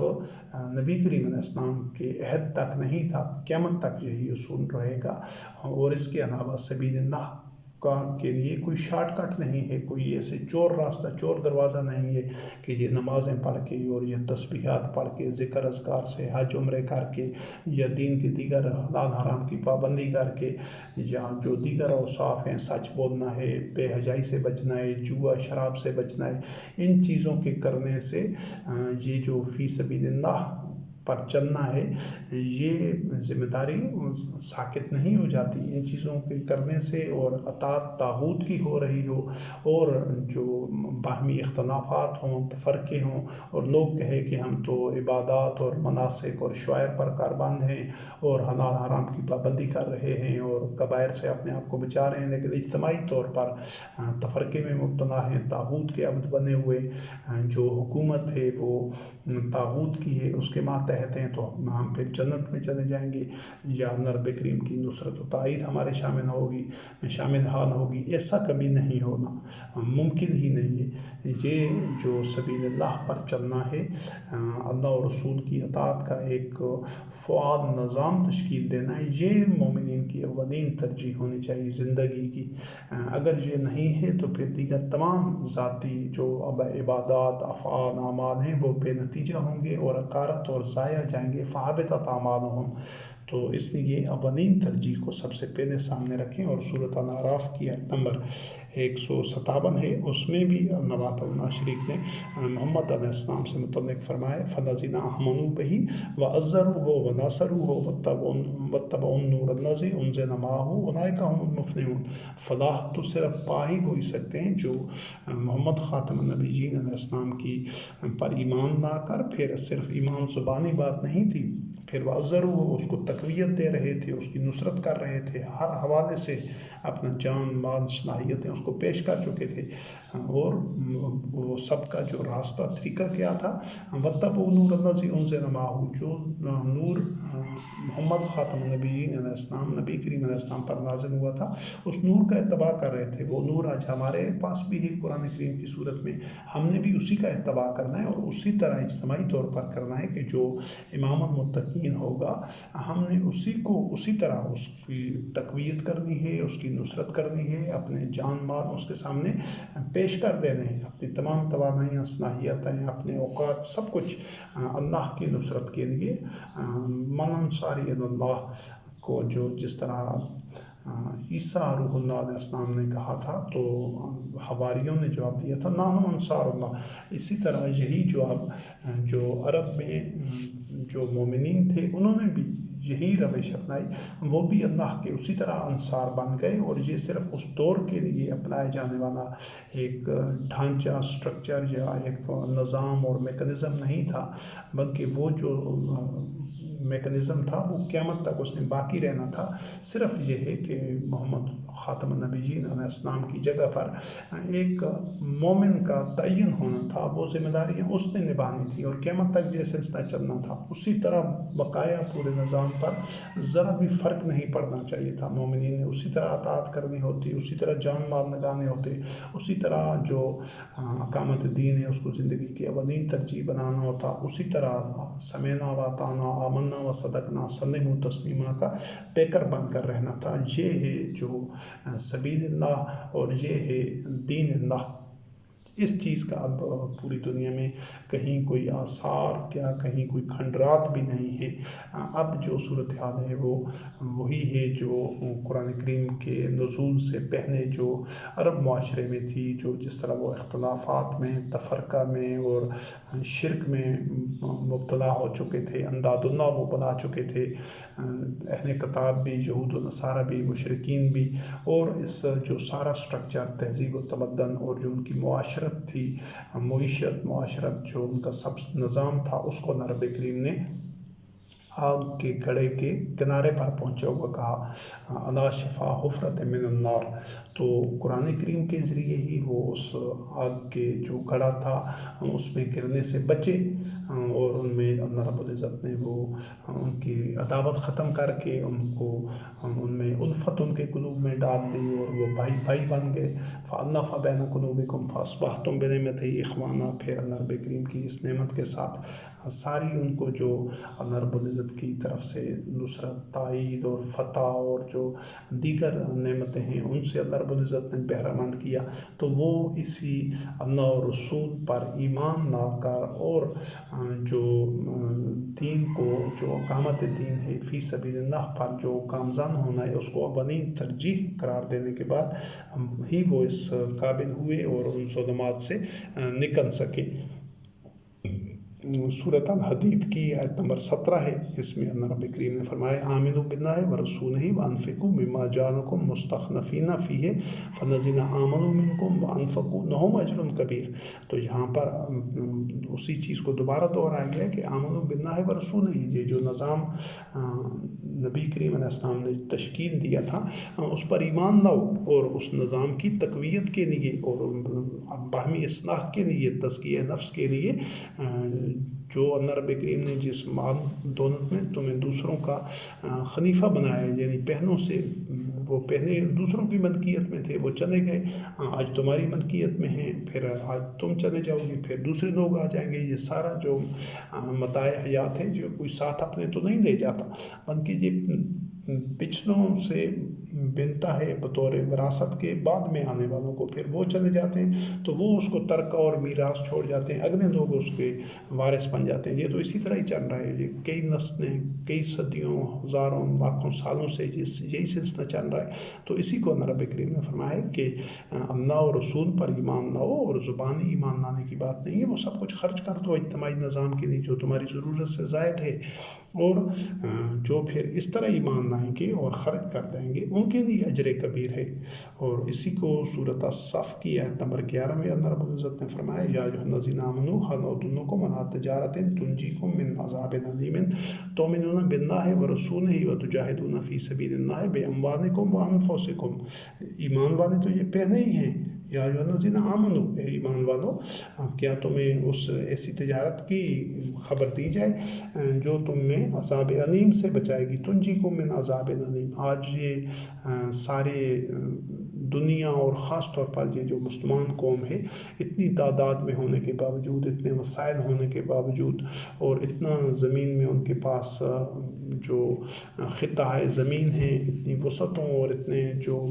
نبی کریم علیہ السلام کے عہد تک نہیں تھا، قیامت تک یہی اصول رہے گا، اور اس کے علاوہ سبیل اللہ کے لیے کوئی شارٹ کٹ نہیں ہے، کوئی ایسے چور راستہ، چور دروازہ نہیں ہے کہ یہ نمازیں پڑھ کے اور یہ تسبیحات پڑھ کے، ذکر اذکار سے، حج عمرے کر کے، یا دین کے دیگر حلال حرام کی پابندی کر کے، یا جو دیگر اوصاف ہیں، سچ بولنا ہے، بے حجائی سے بچنا ہے، جوا شراب سے بچنا ہے، ان چیزوں کے کرنے سے یہ جو فی سبیل اللہ پر چلنا ہے، یہ ذمہ داری ساقط نہیں ہو جاتی ان چیزوں کے کرنے سے، اور اطاعت طاغوت کی ہو رہی ہو، اور جو باہمی اختلافات ہوں، تفرقے ہوں، اور لوگ کہے کہ ہم تو عبادات اور مناسک اور شعائر پر کاربند ہیں اور حلال حرام کی پابندی کر رہے ہیں اور کبائر سے اپنے آپ کو بچا رہے ہیں، لیکن اجتماعی طور پر تفرقے میں مبتلا ہیں، طاغوت کے عبد بنے ہوئے، جو حکومت ہے وہ طاغوت کی ہے، اس کے ماتحت ہیں، تو ہم پھر جنت میں چلے جائیں گے، یا نبی کریم کی نصرت و تائید ہمارے شامل نہ ہوگی۔ ایسا کبھی نہیں ہونا، ممکن ہی نہیں ہے۔ یہ جو سبیل اللہ پر چلنا ہے، اللہ اور رسول کی اطاعت کا ایک فعال نظام تشکیل دینا ہے، یہ مومنین کی اولین ترجیح ہونی چاہیے زندگی کی۔ اگر یہ نہیں ہے تو پھر دیگر تمام ذاتی جو عبادات، افعال، اعمال ہیں وہ بے نتیجہ ہوں گے اور اکارت اور ضائع جائیں گے، فحبطت اعمالہم۔ تو اس لیے اولین ترجیح کو سب سے پہلے سامنے رکھیں، اور سورۃ الاعراف کی آیت نمبر 157 ہے، اس میں بھی اللہ تعالیٰ شریک نے محمد علیہ السلام سے متعلق فرمایا فَالَّذِينَ آمَنُوا بِهِ وَعَزَّرُوهُ وَنَصَرُوهُ وَاتَّبَعُوا النُّورَ الَّذِي أُنزِلَ مَعَهُ أُولَٰئِكَ هُمُ الْمُفْلِحُونَ۔ فلاح تو صرف پا ہی وہی سکتے ہیں جو محمد خاتم النبیین علیہ السلام کی پر ایمان لا کر، پھر صرف ایمان زبانی بات نہیں تھی، پھر وَعَزَّرُوهُ اس کو تقویت دے رہے تھے، اس کی نصرت کر رہے تھے، ہر حوالے سے اپنا جان مال صلاحیتیں اس کو پیش کر چکے تھے، اور وہ سب کا جو راستہ طریقہ کیا تھا، وَاتَّبَعُوا النُّورَ الَّذِي أُنزِلَ مَعَهُ، جو نور محمد خاتم النبیین علیہ السلام، نبی کریم علیہ السلام پر نازل ہوا تھا، اس نور کا اتباع کر رہے تھے۔ وہ نور آج ہمارے پاس بھی ہے قرآن کریم کی صورت میں، ہم نے بھی اسی کا اتباع کرنا ہے، اور اسی طرح اجتماعی طور پر کرنا ہے کہ جو امام المتقین ہوگا، ہم نے اسی طرح اس کی تقویت کرنی ہے، اس کی نصرت کرنی ہے، اپنے جان مال اس کے سامنے پیش کر دینے ہیں، اپنی تمام توانائیاں، صلاحیتیں، اپنے اوقات، سب کچھ اللہ کی نصرت کے لیے۔ من انصاری اللہ کو جو جس طرح عیسیٰ روح اللہ علیہ السلام نے کہا تھا تو حواریوں نے جواب دیا تھا نحن انصار اللہ، اسی طرح یہی جواب جو عرب میں جو مومنین تھے انہوں نے بھی یہی روش اپنائی، وہ بھی اللہ کے اسی طرح انصار بن گئے، اور یہ صرف اس دور کے لیے اپنائے جانے والا ایک ڈھانچہ، سٹرکچر یا ایک نظام اور میکنزم نہیں تھا، بلکہ وہ جو میکنزم تھا وہ قیامت تک اس نے باقی رہنا تھا۔ صرف یہ ہے کہ محمد خاتم النبیین علیہ السلام کی جگہ پر ایک مومن کا تعین ہونا تھا، وہ ذمہ داریاں اس نے نبھانی تھی، اور قیامت تک یہ سلسلہ چلنا تھا۔ اسی طرح بقایا پورے نظام پر ذرا بھی فرق نہیں پڑنا چاہیے تھا، مومنین نے اسی طرح اطاعت کرنی ہوتی، اسی طرح جان مال لگانے ہوتے، اسی طرح جو اقامت دین ہے اس کو زندگی کی اولین ترجیح بنانا ہوتا، اسی طرح سمینا و اطعنا آمنا و صدقنا سلموا تسلیما کا پیکر بن کر رہنا تھا۔ یہ ہے جو سبیل اللہ، اور یہ ہے دین اللہ۔ اس چیز کا اب پوری دنیا میں کہیں کوئی آثار کیا، کہیں کوئی کھنڈرات بھی نہیں ہے۔ اب جو صورتحال ہے وہ وہی ہے جو قرآن کریم کے نزول سے پہلے جو عرب معاشرے میں تھی، جو جس طرح وہ اختلافات میں، تفرقہ میں اور شرک میں مبتلا ہو چکے تھے، انداد اللہ وہ بنا چکے تھے، اہل کتاب بھی، یہود و نصارہ بھی، مشرکین بھی، اور اس جو سارا سٹرکچر تہذیب و تمدن اور جو ان کی معاشرت تھی، معاشرت جو ان کا سب نظام تھا، اس کو نبی کریم نے آگ کے گڑھے کے کنارے پر پہنچا ہوا کہا الا شفا حفرۃ من النار۔ تو قرآن کریم کے ذریعے ہی وہ اس آگ کے جو گڑھا تھا اس میں گرنے سے بچے، اور ان میں اللہ رب العزت نے وہ ان کی عداوت ختم کر کے ان میں الفت ان کے قلوب میں ڈال دی، اور وہ بھائی بن گئے۔ فَأَلَّفَ بَيْنَ قُلُوبِكُمْ فَأَصْبَحْتُمْ بِنِعْمَتِهِ إِخْوَانًا۔ پھر اللہ رب کریم کی اس نعمت کے ساتھ ساری ان کو جو اللہ رب العزت کی طرف سے نصرت، تائید اور فتح اور جو دیگر نعمتیں ہیں ان سے اللہ رب العزت نے بہرہ مند کیا، تو وہ اسی اللہ اور رسول پر ایمان لا کر اور جو دین کو، جو اقامت دین ہے فی سبیل اللہ پر جو کامزان ہونا ہے، اس کو اولین ترجیح قرار دینے کے بعد ہی وہ اس قابل ہوئے اور ان صدمات سے نکل سکے۔ سورۃ الحدید کی آیت نمبر 17 ہے، اس میں اللہ رب کریم نے فرمایا آمنوا باللہ ورسولہ وانفقوا مما جعلکم مستخلفین فیہ فالذین آمنوا منکم وانفقوا لہم اجر کبیر۔ تو یہاں پر اسی چیز کو دوبارہ دہرایا گیا کہ آمنوا باللہ ورسولہ، یہ جو نظام نبی کریم علیہ السلام نے تشکیل دیا تھا اس پر ایمان لاؤ، اور اس نظام کی تقویت کے لیے اور باہمی اصلاح کے لیے، تزکیہ نفس کے لیے، جو اللہ رب کریم نے جس مال دولت میں تمہیں دوسروں کا خلیفہ بنایا ہے، یعنی پہنوں سے وہ پہلے دوسروں کی ملکیت میں تھے، وہ چلے گئے، آج تمہاری ملکیت میں ہیں، پھر آج تم چلے جاؤ گے، پھر دوسرے لوگ آ جائیں گے۔ یہ سارا جو متاع حیات ہے، جو کوئی ساتھ اپنے تو نہیں لے جاتا، بلکہ یہ پچھلوں سے بنتا ہے بطور وراثت کے، بعد میں آنے والوں کو پھر وہ چلے جاتے ہیں تو وہ اس کو ترکہ اور میراث چھوڑ جاتے ہیں، اگلے لوگ اس کے وارث بن جاتے ہیں۔ یہ تو اسی طرح ہی چل رہا ہے، یہ کئی نسلیں، کئی صدیوں، ہزاروں، لاکھوں سالوں سے یہی سلسلہ چل رہا ہے۔ تو اسی کو اللہ رب کریم نے فرمایا کہ اللہ اور رسول پر ایمان لاؤ، اور زبانی ایمان لانے کی بات نہیں ہے، وہ سب کچھ خرچ کر دو اجتماعی نظام کے لیے جو تمہاری ضرورت سے زائد ہے، اور جو پھر اس طرح ایمان لائیں گے اور خرچ کر دیں گے ان کے لیے اجر کبیر ہے۔ اور اسی کو سورۃ الصف کی آیت نمبر 11 میں اللہ رب العزت نے فرمایا یا ایھا الذین آمنوا ھل ادلکم علی تجارۃ تنجیکم من عذاب الیم تؤمنون باللہ ورسولہ وتجاہدون فی سبیل اللہ باموالکم وانفسکم۔ ایمان والے تو یہ پہلے ہی ہیں، یا ایھا الذین آمنوا، اے ایمان والو، کیا تمہیں اس ایسی تجارت کی خبر دی جائے جو تمہیں عذاب علیم سے بچائے گی، تنجیکم من عذاب علیم۔ آج یہ سارے دنیا اور خاص طور پر یہ جو مسلمان قوم ہے، اتنی تعداد میں ہونے کے باوجود، اتنے وسائل ہونے کے باوجود، اور اتنا زمین میں ان کے پاس جو خطہ ہے زمین ہے، اتنی وسعتوں اور اتنے جو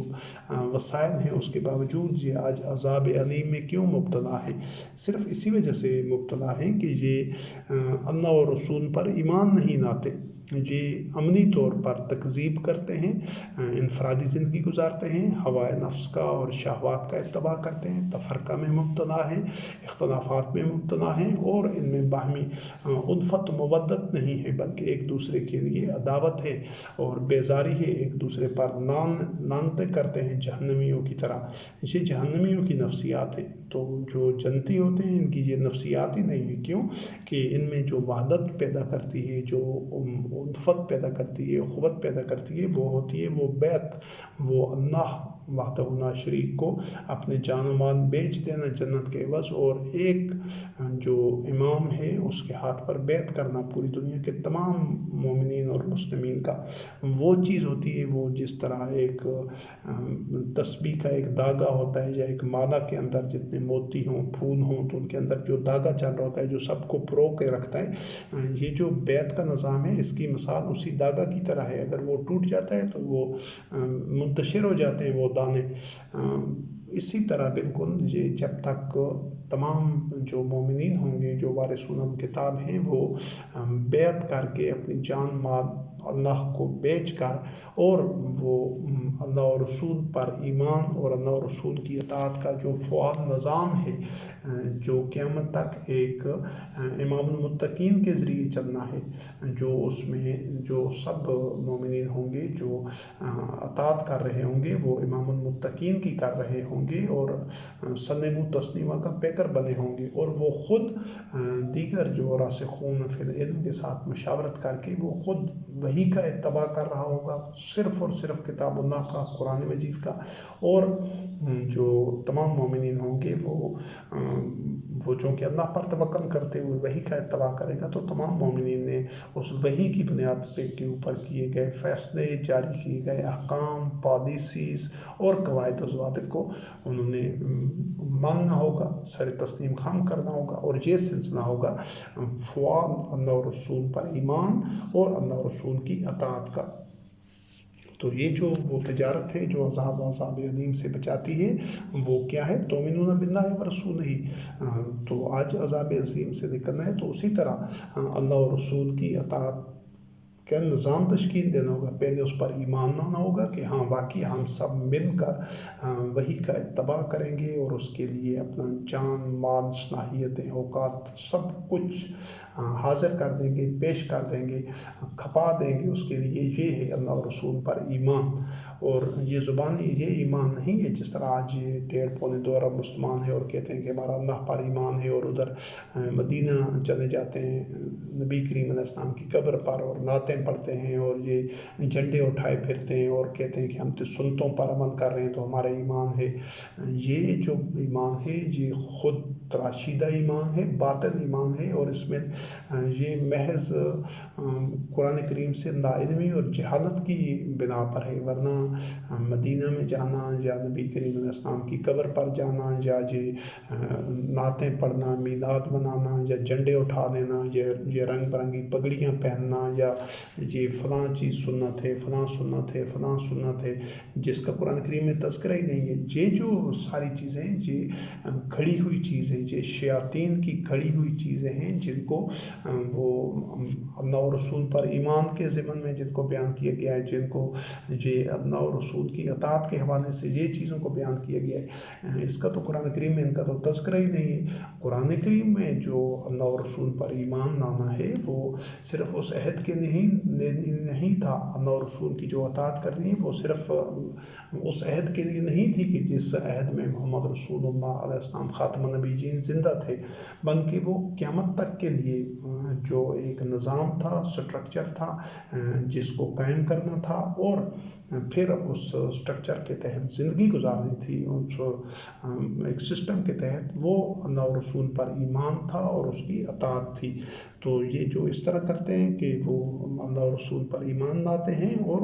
وسائل ہیں، اس کے باوجود یہ آج عذاب علیم میں کیوں مبتلا ہے؟ صرف اسی وجہ سے مبتلا ہے کہ یہ اللہ اور رسول پر ایمان نہیں لاتے، یہ عملی طور پر تکذیب کرتے ہیں، انفرادی زندگی گزارتے ہیں، ہوائے نفس کا اور شہوات کا اتباع کرتے ہیں، تفرقہ میں مبتلا ہیں، اختلافات میں مبتلا ہیں، اور ان میں باہمی الفت مودت نہیں ہے، بلکہ ایک دوسرے کے لیے عداوت ہے اور بیزاری ہے، ایک دوسرے پر لعنتیں کرتے ہیں جہنمیوں کی طرح۔ یہ جہنمیوں کی نفسیات ہیں، تو جو جنتی ہوتے ہیں ان کی یہ نفسیات ہی نہیں ہے۔ کیوں کہ ان میں جو وحدت پیدا کرتی ہے، جو الفت پیدا کرتی ہے، اخوت پیدا کرتی ہے، وہ ہوتی ہے وہ بیعت، وہ اللہ وحدہ لا شریک کو اپنے جان و مال بیچ دینا جنت کے عوض، اور ایک جو امام ہے اس کے ہاتھ پر بیعت کرنا پوری دنیا کے تمام مومنین اور مسلمین کا۔ وہ چیز ہوتی ہے وہ جس طرح ایک تسبیح کا ایک دھاگا ہوتا ہے، یا ایک مادہ کے اندر جتنے موتی ہوں، پھول ہوں، تو ان کے اندر جو دھاگا چل رہا ہوتا ہے جو سب کو پرو کے رکھتا ہے، یہ جو بیعت کا نظام ہے اس کی مثال اسی دھاگا کی طرح ہے۔ اگر وہ ٹوٹ جاتا ہے تو وہ منتشر ہو جاتے ہیں وہ دانے۔ اسی طرح بالکل یہ جب تک تمام جو مومنین ہوں گے، جو وارثون الکتاب ہیں، وہ بیعت کر کے اپنی جان مال اللہ کو بیچ کر، اور وہ اللہ اور رسول پر ایمان اور اللہ اور رسول کی اطاعت کا جو فعال نظام ہے، جو قیامت تک ایک امام المتقین کے ذریعے چلنا ہے، جو اس میں جو سب مومنین ہوں گے جو اطاعت کر رہے ہوں گے، وہ امام المتقین کی کر رہے ہوں گے، اور سلموا تسلیما کا پیکر بنے ہوں گے، اور وہ خود دیگر جو راسخون فی العلم کے ساتھ مشاورت کر کے وہ خود وحی کا اتباع کر رہا ہوگا، صرف اور صرف کتاب اللہ کا، قرآن مجید کا، اور جو تمام مومنین ہوں گے وہ چونکہ اللہ پر توکل کرتے ہوئے وحی کا اتباع کرے گا، تو تمام مومنین نے اس وحی کی بنیاد پہ کے اوپر کیے گئے فیصلے، جاری کیے گئے احکام، پالیسیز اور قواعد و ضوابط کو انہوں نے ماننا ہوگا، سر تسلیم خام کرنا ہوگا، اور یہ سلسلہ ہوگا فواد اللہ و رسول پر ایمان اور اللہ و رسول کی اطاعت کا۔ تو یہ جو وہ تجارت ہے جو عذاب علیم سے بچاتی ہے، وہ کیا ہے؟ تؤمنون باللہ و رسولہ۔ تو آج عذاب عظیم سے نکلنا ہے تو اسی طرح اللہ و رسول کی اطاعت کا نظام تشکیل دینا ہوگا۔ پہلے اس پر ایمان لانا ہوگا کہ ہاں واقعی ہم سب مل کر وحی کا اتباع کریں گے، اور اس کے لیے اپنا جان، مال، صلاحیتیں، اوقات سب کچھ حاضر کر دیں گے، پیش کر دیں گے، کھپا دیں گے اس کے لیے۔ یہ ہے اللہ و رسول پر ایمان۔ اور یہ زبانی یہ ایمان نہیں ہے جس طرح آج یہ 1.5-2 ارب مسلمان ہیں اور کہتے ہیں کہ ہمارا اللہ پر ایمان ہے، اور ادھر مدینہ چلے جاتے ہیں نبی کریم علیہ السلام کی قبر پر اور نعتیں پڑھتے ہیں، اور یہ جھنڈے اٹھائے پھرتے ہیں اور کہتے ہیں کہ ہم تو سنتوں پر عمل کر رہے ہیں تو ہمارا ایمان ہے۔ یہ جو ایمان ہے یہ خود تراشیدہ ایمان ہے، باطل ایمان ہے، اور اس میں یہ محض قرآن کریم سے لاعلمی اور جہالت کی بنا پر ہے۔ ورنہ مدینہ میں جانا یا نبی کریم علیہ السلام کی قبر پر جانا یا نعتیں پڑھنا، میلاد منانا یا جھنڈے اٹھا دینا، یہ رنگ برنگی پگڑیاں پہننا، یا یہ فلاں چیز سنت ہے، فلاں سنت ہے، فلاں سنت ہے جس کا قرآن کریم میں تذکرہ ہی نہیں ہے۔ یہ جو ساری چیزیں یہ گھڑی ہوئی چیزیں، یہ شیاطین کی گھڑی ہوئی چیزیں ہیں جن کو وہ اللہ و رسول پر ایمان کے ضمن میں جن کو بیان کیا گیا ہے، جن کو یہ اللہ و رسول کی اطاعت کے حوالے سے یہ چیزوں کو بیان کیا گیا ہے، اس کا تو قرآن کریم میں ان کا تو تذکرہ ہی نہیں ہے۔ قرآن کریم میں جو اللہ و رسول پر ایمان لانا ہے وہ صرف اس عہد کے نہیں تھا۔ اللہ و رسول کی جو اطاعت کرنی ہے وہ صرف اس عہد کے لیے نہیں تھی کہ جس عہد میں محمد رسول اللہ علیہ السلام خاتم النبیین زندہ تھے، بلکہ وہ قیامت تک کے لیے جو ایک نظام تھا، سٹرکچر تھا جس کو قائم کرنا تھا، اور پھر اس سٹرکچر کے تحت زندگی گزارنی تھی، اس ایک سسٹم کے تحت، وہ اللہ و رسول پر ایمان تھا اور اس کی اطاعت تھی۔ تو یہ جو اس طرح کرتے ہیں کہ وہ اللہ و رسول پر ایمان لاتے ہیں اور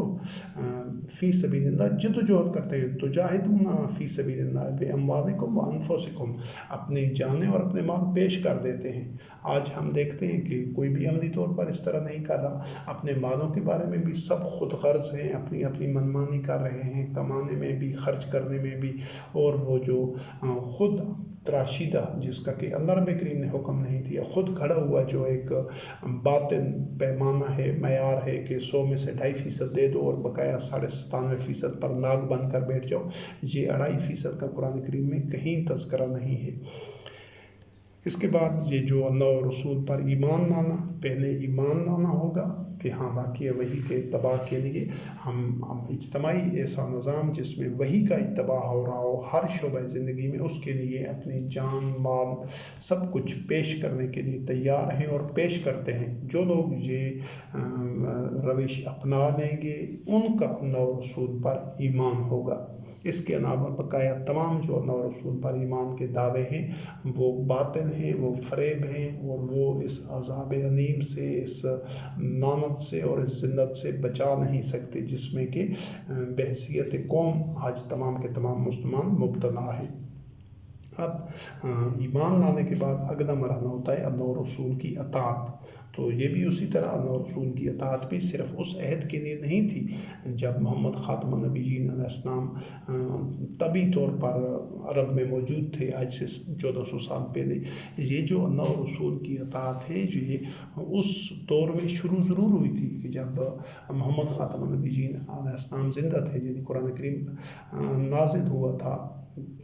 فی سبیل اللہ جد و جہد کرتے ہیں، تجاہدون فی سبیل اللہ باموالکم وانفسکم، اپنی جانیں اور اپنے مال پیش کر دیتے ہیں۔ آج ہم دیکھتے ہیں کہ کوئی بھی عملی طور پر اس طرح نہیں کر رہا، اپنے مالوں کے بارے میں بھی سب خود غرض ہیں، اپنی منمانی کر رہے ہیں، کمانے میں بھی، خرچ کرنے میں بھی، اور وہ جو خود تراشیدہ جس کا کہ اللہ رب کریم نے حکم نہیں دیا، خود کھڑا ہوا جو ایک باطن پیمانہ ہے، معیار ہے کہ 100 میں سے 2.5% دے دو اور بقایا 97.5% پر ناک بن کر بیٹھ جاؤ، یہ 2.5% کا قرآن کریم میں کہیں تذکرہ نہیں ہے۔ اس کے بعد یہ جو اللہ و رسول پر ایمان لانا، پہلے ایمان لانا ہوگا کہ ہاں واقعی وحی کے اتباع کے لیے ہم اجتماعی ایسا نظام جس میں وحی کا اتباع ہو رہا ہو ہر شعبہ زندگی میں، اس کے لیے اپنی جان، مال سب کچھ پیش کرنے کے لیے تیار ہیں اور پیش کرتے ہیں۔ جو لوگ یہ روش اپنا لیں گے ان کا اللہ و رسول پر ایمان ہوگا۔ اس کے علاوہ بقایا تمام جو اللہ و رسول پر ایمان کے دعوے ہیں وہ باطل ہیں، وہ فریب ہیں، اور وہ اس عذاب علیم سے، اس لعنت سے اور اس ذلت سے بچا نہیں سکتے جس میں کہ بحیثیت قوم آج تمام کے تمام مسلمان مبتلا ہیں۔ اب ایمان لانے کے بعد اگلا مرحلہ ہوتا ہے اللہ و رسول کی اطاعت۔ تو یہ بھی اسی طرح اللہ و رسول کی اطاعت بھی صرف اس عہد کے لیے نہیں تھی جب محمد خاتم النبیین علیہ السلام طبی طور پر عرب میں موجود تھے آج سے 1400 سال پہلے۔ یہ جو اللہ و رسول کی اطاعت ہے یہ اس دور میں شروع ضرور ہوئی تھی کہ جب محمد خاتم النبیین علیہ السلام زندہ تھے، یعنی قرآن کریم نازل ہوا تھا۔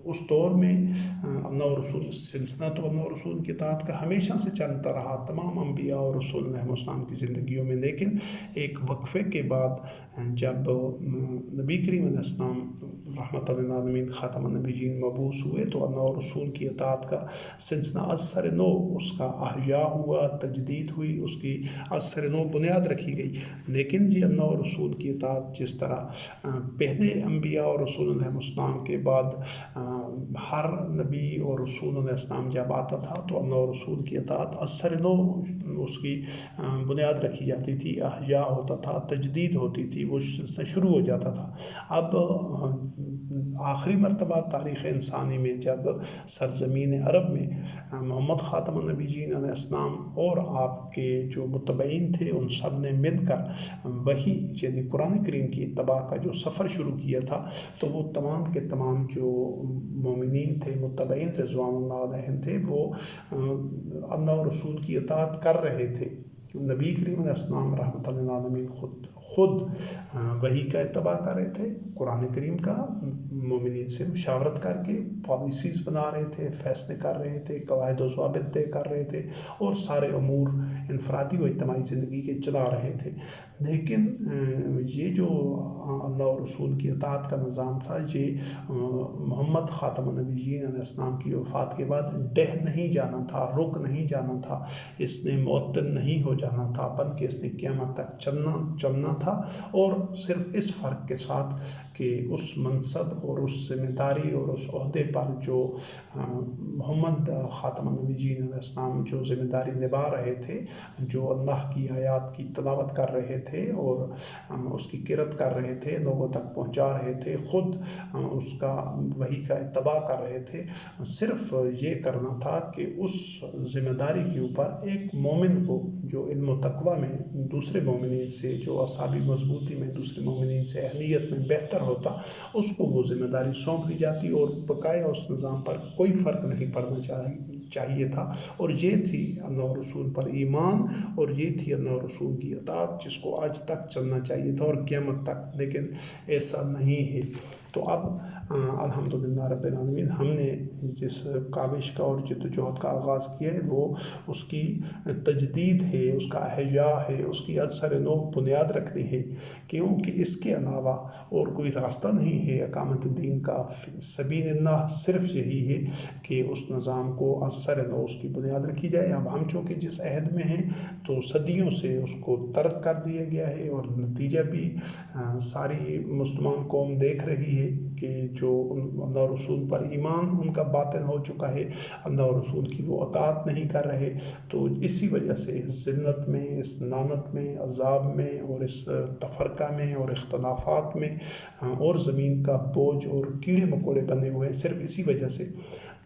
اس دور میں اللہ و رسول سلسلہ تو اللہ و رسول کی اطاعت کا ہمیشہ سے چلتا رہا تمام انبیاء اور رسول علیہ السلام کی زندگیوں میں، لیکن ایک وقفے کے بعد جب نبی کریم علیہ السلام رحمت للعالمین خاتم النبیین مبعوث ہوئے تو اللہ و رسول کی اطاعت کا سلسلہ از سر نو اس کا احیاء ہوا، تجدید ہوئی، اس کی از سر نو بنیاد رکھی گئی۔ لیکن یہ اللہ و رسول کی اطاعت جس طرح پہلے انبیاء اور رسول علیہ السلام کے بعد ہر نبی اور رسول علیہ السلام جب آتا تھا تو اللہ اور رسول کی اطاعت اثر نو اس کی بنیاد رکھی جاتی تھی، احیا ہوتا تھا، تجدید ہوتی تھی، وہ شروع ہو جاتا تھا۔ اب آخری مرتبہ تاریخ انسانی میں جب سرزمین عرب میں محمد خاتم النبیین علیہ السلام اور آپ کے جو متبعین تھے ان سب نے مل کر وہی یعنی قرآن کریم کی اتباع کا جو سفر شروع کیا تھا، تو وہ تمام کے تمام جو مومنین تھے، متبعین رضوان اللہ علیہم تھے، وہ اللہ اور رسول کی اطاعت کر رہے تھے۔ نبی کریم علیہ السلام رحمۃ اللہ عالمین خود وحی کا اتباع کر رہے تھے، قرآن کریم کا مومنین سے مشاورت کر کے پالیسیز بنا رہے تھے، فیصلے کر رہے تھے، قواعد و ضوابط طے کر رہے تھے اور سارے امور انفرادی و اجتماعی زندگی کے چلا رہے تھے۔ لیکن یہ جو اللہ اور رسول کی اطاعت کا نظام تھا، یہ محمد خاتم النبیین علیہ السلام کی وفات کے بعد ڈہ نہیں جانا تھا، رک نہیں جانا تھا، اس نے معطل نہیں ہو جانا تھا، بلکہ اس نے قیامت تک چلنا تھا، اور صرف اس فرق کے ساتھ کہ اس منصب اور اس ذمہ داری اور اس عہدے پر جو محمد خاتم النبیین علیہ السلام جو ذمہ داری نبھا رہے تھے، جو اللہ کی آیات کی تلاوت کر رہے تھے اور اس کی قرأت کر رہے تھے، لوگوں تک پہنچا رہے تھے، خود اس کا وحی کا اتباع کر رہے تھے، صرف یہ کرنا تھا کہ اس ذمہ داری کے اوپر ایک مومن کو جو علم و تقویٰ میں دوسرے مومنین سے، جو اعصابی مضبوطی میں دوسرے مومنین سے اہلیت میں بہتر ہوتا، اس کو وہ ذمہ داری سونپ دی جاتی اور بقایا اس نظام پر کوئی فرق نہیں پڑنا چاہیے تھا۔ اور یہ تھی اللہ و رسول پر ایمان، اور یہ تھی اللہ و رسول کی اطاعت، جس کو آج تک چلنا چاہیے تھا اور قیامت تک، لیکن ایسا نہیں ہے۔ تو اب الحمدللہ رب العالمین ہم نے جس کاوش کا اور جدوجہد کا آغاز کیا ہے، وہ اس کی تجدید ہے، اس کا احیا ہے، اس کی اثر نو بنیاد رکھنی ہے، کیونکہ اس کے علاوہ اور کوئی راستہ نہیں ہے اقامت دین کا۔ سبیل اللہ صرف یہی ہے کہ اس نظام کو اثر نو اس کی بنیاد رکھی جائے۔ اب ہم چونکہ جس عہد میں ہیں تو صدیوں سے اس کو ترک کر دیا گیا ہے، اور نتیجہ بھی ساری مسلمان قوم دیکھ رہی ہے کہ جو اللہ و رسول پر ایمان ان کا باطل ہو چکا ہے، اللہ و رسول کی وہ اطاعت نہیں کر رہے۔ تو اسی وجہ سے اس ذلت میں، اس لعنت میں، عذاب میں، اور اس تفرقہ میں اور اختلافات میں اور زمین کا بوجھ اور کیڑے مکوڑے بنے ہوئے ہیں، صرف اسی وجہ سے۔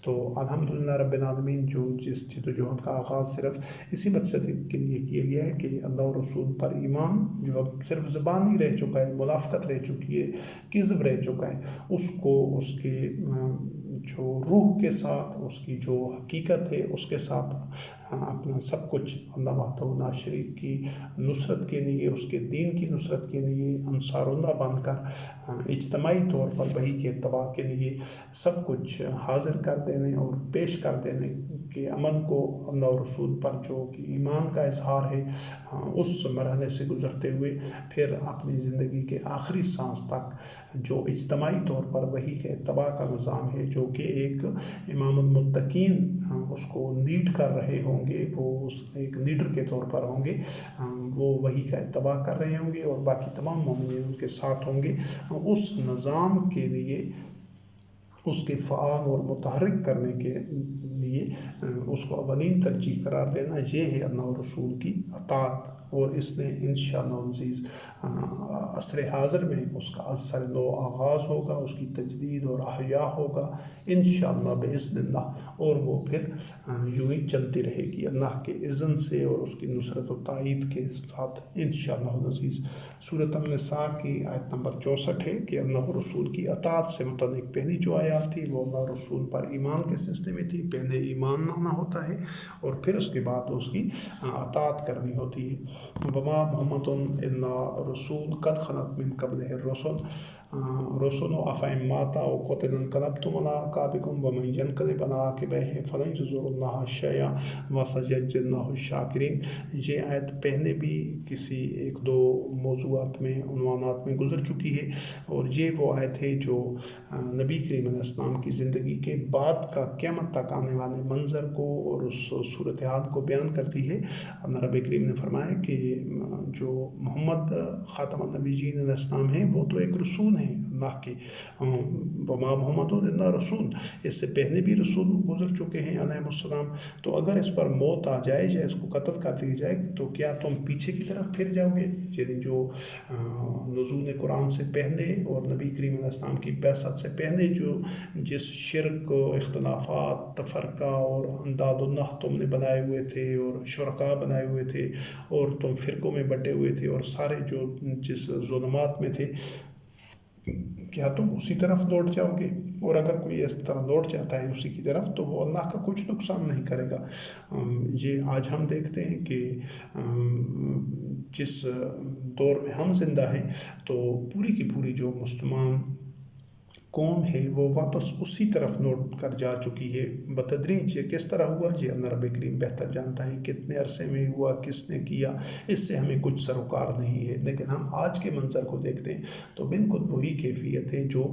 تو الحمدللہ رب العالمین جو جس جدوجہد کا آغاز صرف اسی مقصد کے لیے کیا گیا ہے کہ اللہ و رسول پر ایمان جو اب صرف زبانی رہ چکا ہے، منافقت رہ چکی ہے، کذب رہ چکا ہے، اس کو اس کے جو روح کے ساتھ، اس کی جو حقیقت ہے اس کے ساتھ اپنا سب کچھ اللہ وحدہ لا شریک کی نصرت کے لیے، اس کے دین کی نصرت کے لیے انصار اللہ بن کر اجتماعی طور پر وحی کے اتباع کے لیے سب کچھ حاضر کر دینے اور پیش کر دینے کے عمل کو اللہ و رسول پر جو کہ ایمان کا اظہار ہے، اس مرحلے سے گزرتے ہوئے پھر اپنی زندگی کے آخری سانس تک جو اجتماعی طور پر وحی کے اتباع کا نظام ہے، جو کہ ایک امام المتقین اس کو لیڈ کر رہے ہوں گے، وہ ایک لیڈر کے طور پر ہوں گے، وہ وحی کا اتباع کر رہے ہوں گے اور باقی تمام مومنین ان کے ساتھ ہوں گے۔ اس نظام کے لیے، اس کے فعال اور متحرک کرنے کے لیے اس کو اولین ترجیح قرار دینا، یہ ہے اللہ و رسول کی اطاعت، اور اس نے انشاءاللہ العزیز عصر حاضر میں اس کا اثر نو آغاز ہوگا، اس کی تجدید اور احیا ہوگا انشاءاللہ باذن اللہ، اور وہ پھر یوں ہی چلتی رہے گی اللہ کے اذن سے اور اس کی نصرت و تائید کے ساتھ انشاءاللہ العزیز۔ سورۃ النساء کی آیت نمبر 64 ہے کہ اللہ و رسول کی اطاعت سے متعلق پہلی جو آیات تھی وہ اللہ و رسول پر ایمان کے سلسلے میں تھی۔ پہلے ایمان لانا ہوتا ہے اور پھر اس کے بعد اس کی اطاعت کرنی ہوتی ہے۔ وما محمد الا رسول قد خلت من قبلہ الرسل افإن مات أو قتل انقلبتم على أعقابكم ومن ينقلب على عقبيه فلن يضر الله شيئا وسيجزي الله الشاكرين۔ یہ آیت پہلے بھی کسی ایک دو موضوعات میں، عنوانات میں گزر چکی ہے، اور یہ وہ آیت ہے جو نبی کریم علیہ السلام کی زندگی کے بعد کا قیامت تک آنے والے منظر کو اور اس صورتحال کو بیان کرتی ہے۔ اللہ رب کریم نے فرمایا کہ جو محمد خاتم النبیین علیہ السلام ہیں وہ تو ایک رسول ہیں، اللہ کی وما محمد الا رسول، اس سے پہلے بھی رسول گزر چکے ہیں علیہ السلام، تو اگر اس پر موت آ جائے یا اس کو قتل کر دی جائے تو کیا تم پیچھے کی طرف پھر جاؤ گے؟ یعنی جو نزول قرآن سے پہلے اور نبی کریم علیہ السلام کی بعثت سے پہلے جس شرک، اختلافات، تفرقہ اور انداد اللہ تم نے بنائے ہوئے تھے اور شرکاء بنائے ہوئے تھے اور تم فرقوں میں بٹے ہوئے تھے اور سارے جس ظلمات میں تھے، کیا تم اسی طرف لوٹ جاؤ گے؟ اور اگر کوئی اس طرح لوٹ جاتا ہے اسی کی طرف تو وہ اللہ کا کچھ نقصان نہیں کرے گا۔ یہ آج ہم دیکھتے ہیں کہ جس دور میں ہم زندہ ہیں تو پوری کی پوری جو مسلمان قوم ہے وہ واپس اسی طرف لوٹ کر جا چکی ہے بتدریج۔ یہ کس طرح ہوا یہ اللہ رب کریم بہتر جانتا ہے، کتنے عرصے میں ہوا، کس نے کیا، اس سے ہمیں کچھ سروکار نہیں ہے۔ لیکن ہم آج کے منظر کو دیکھتے ہیں تو بالکل وہی کیفیت ہے جو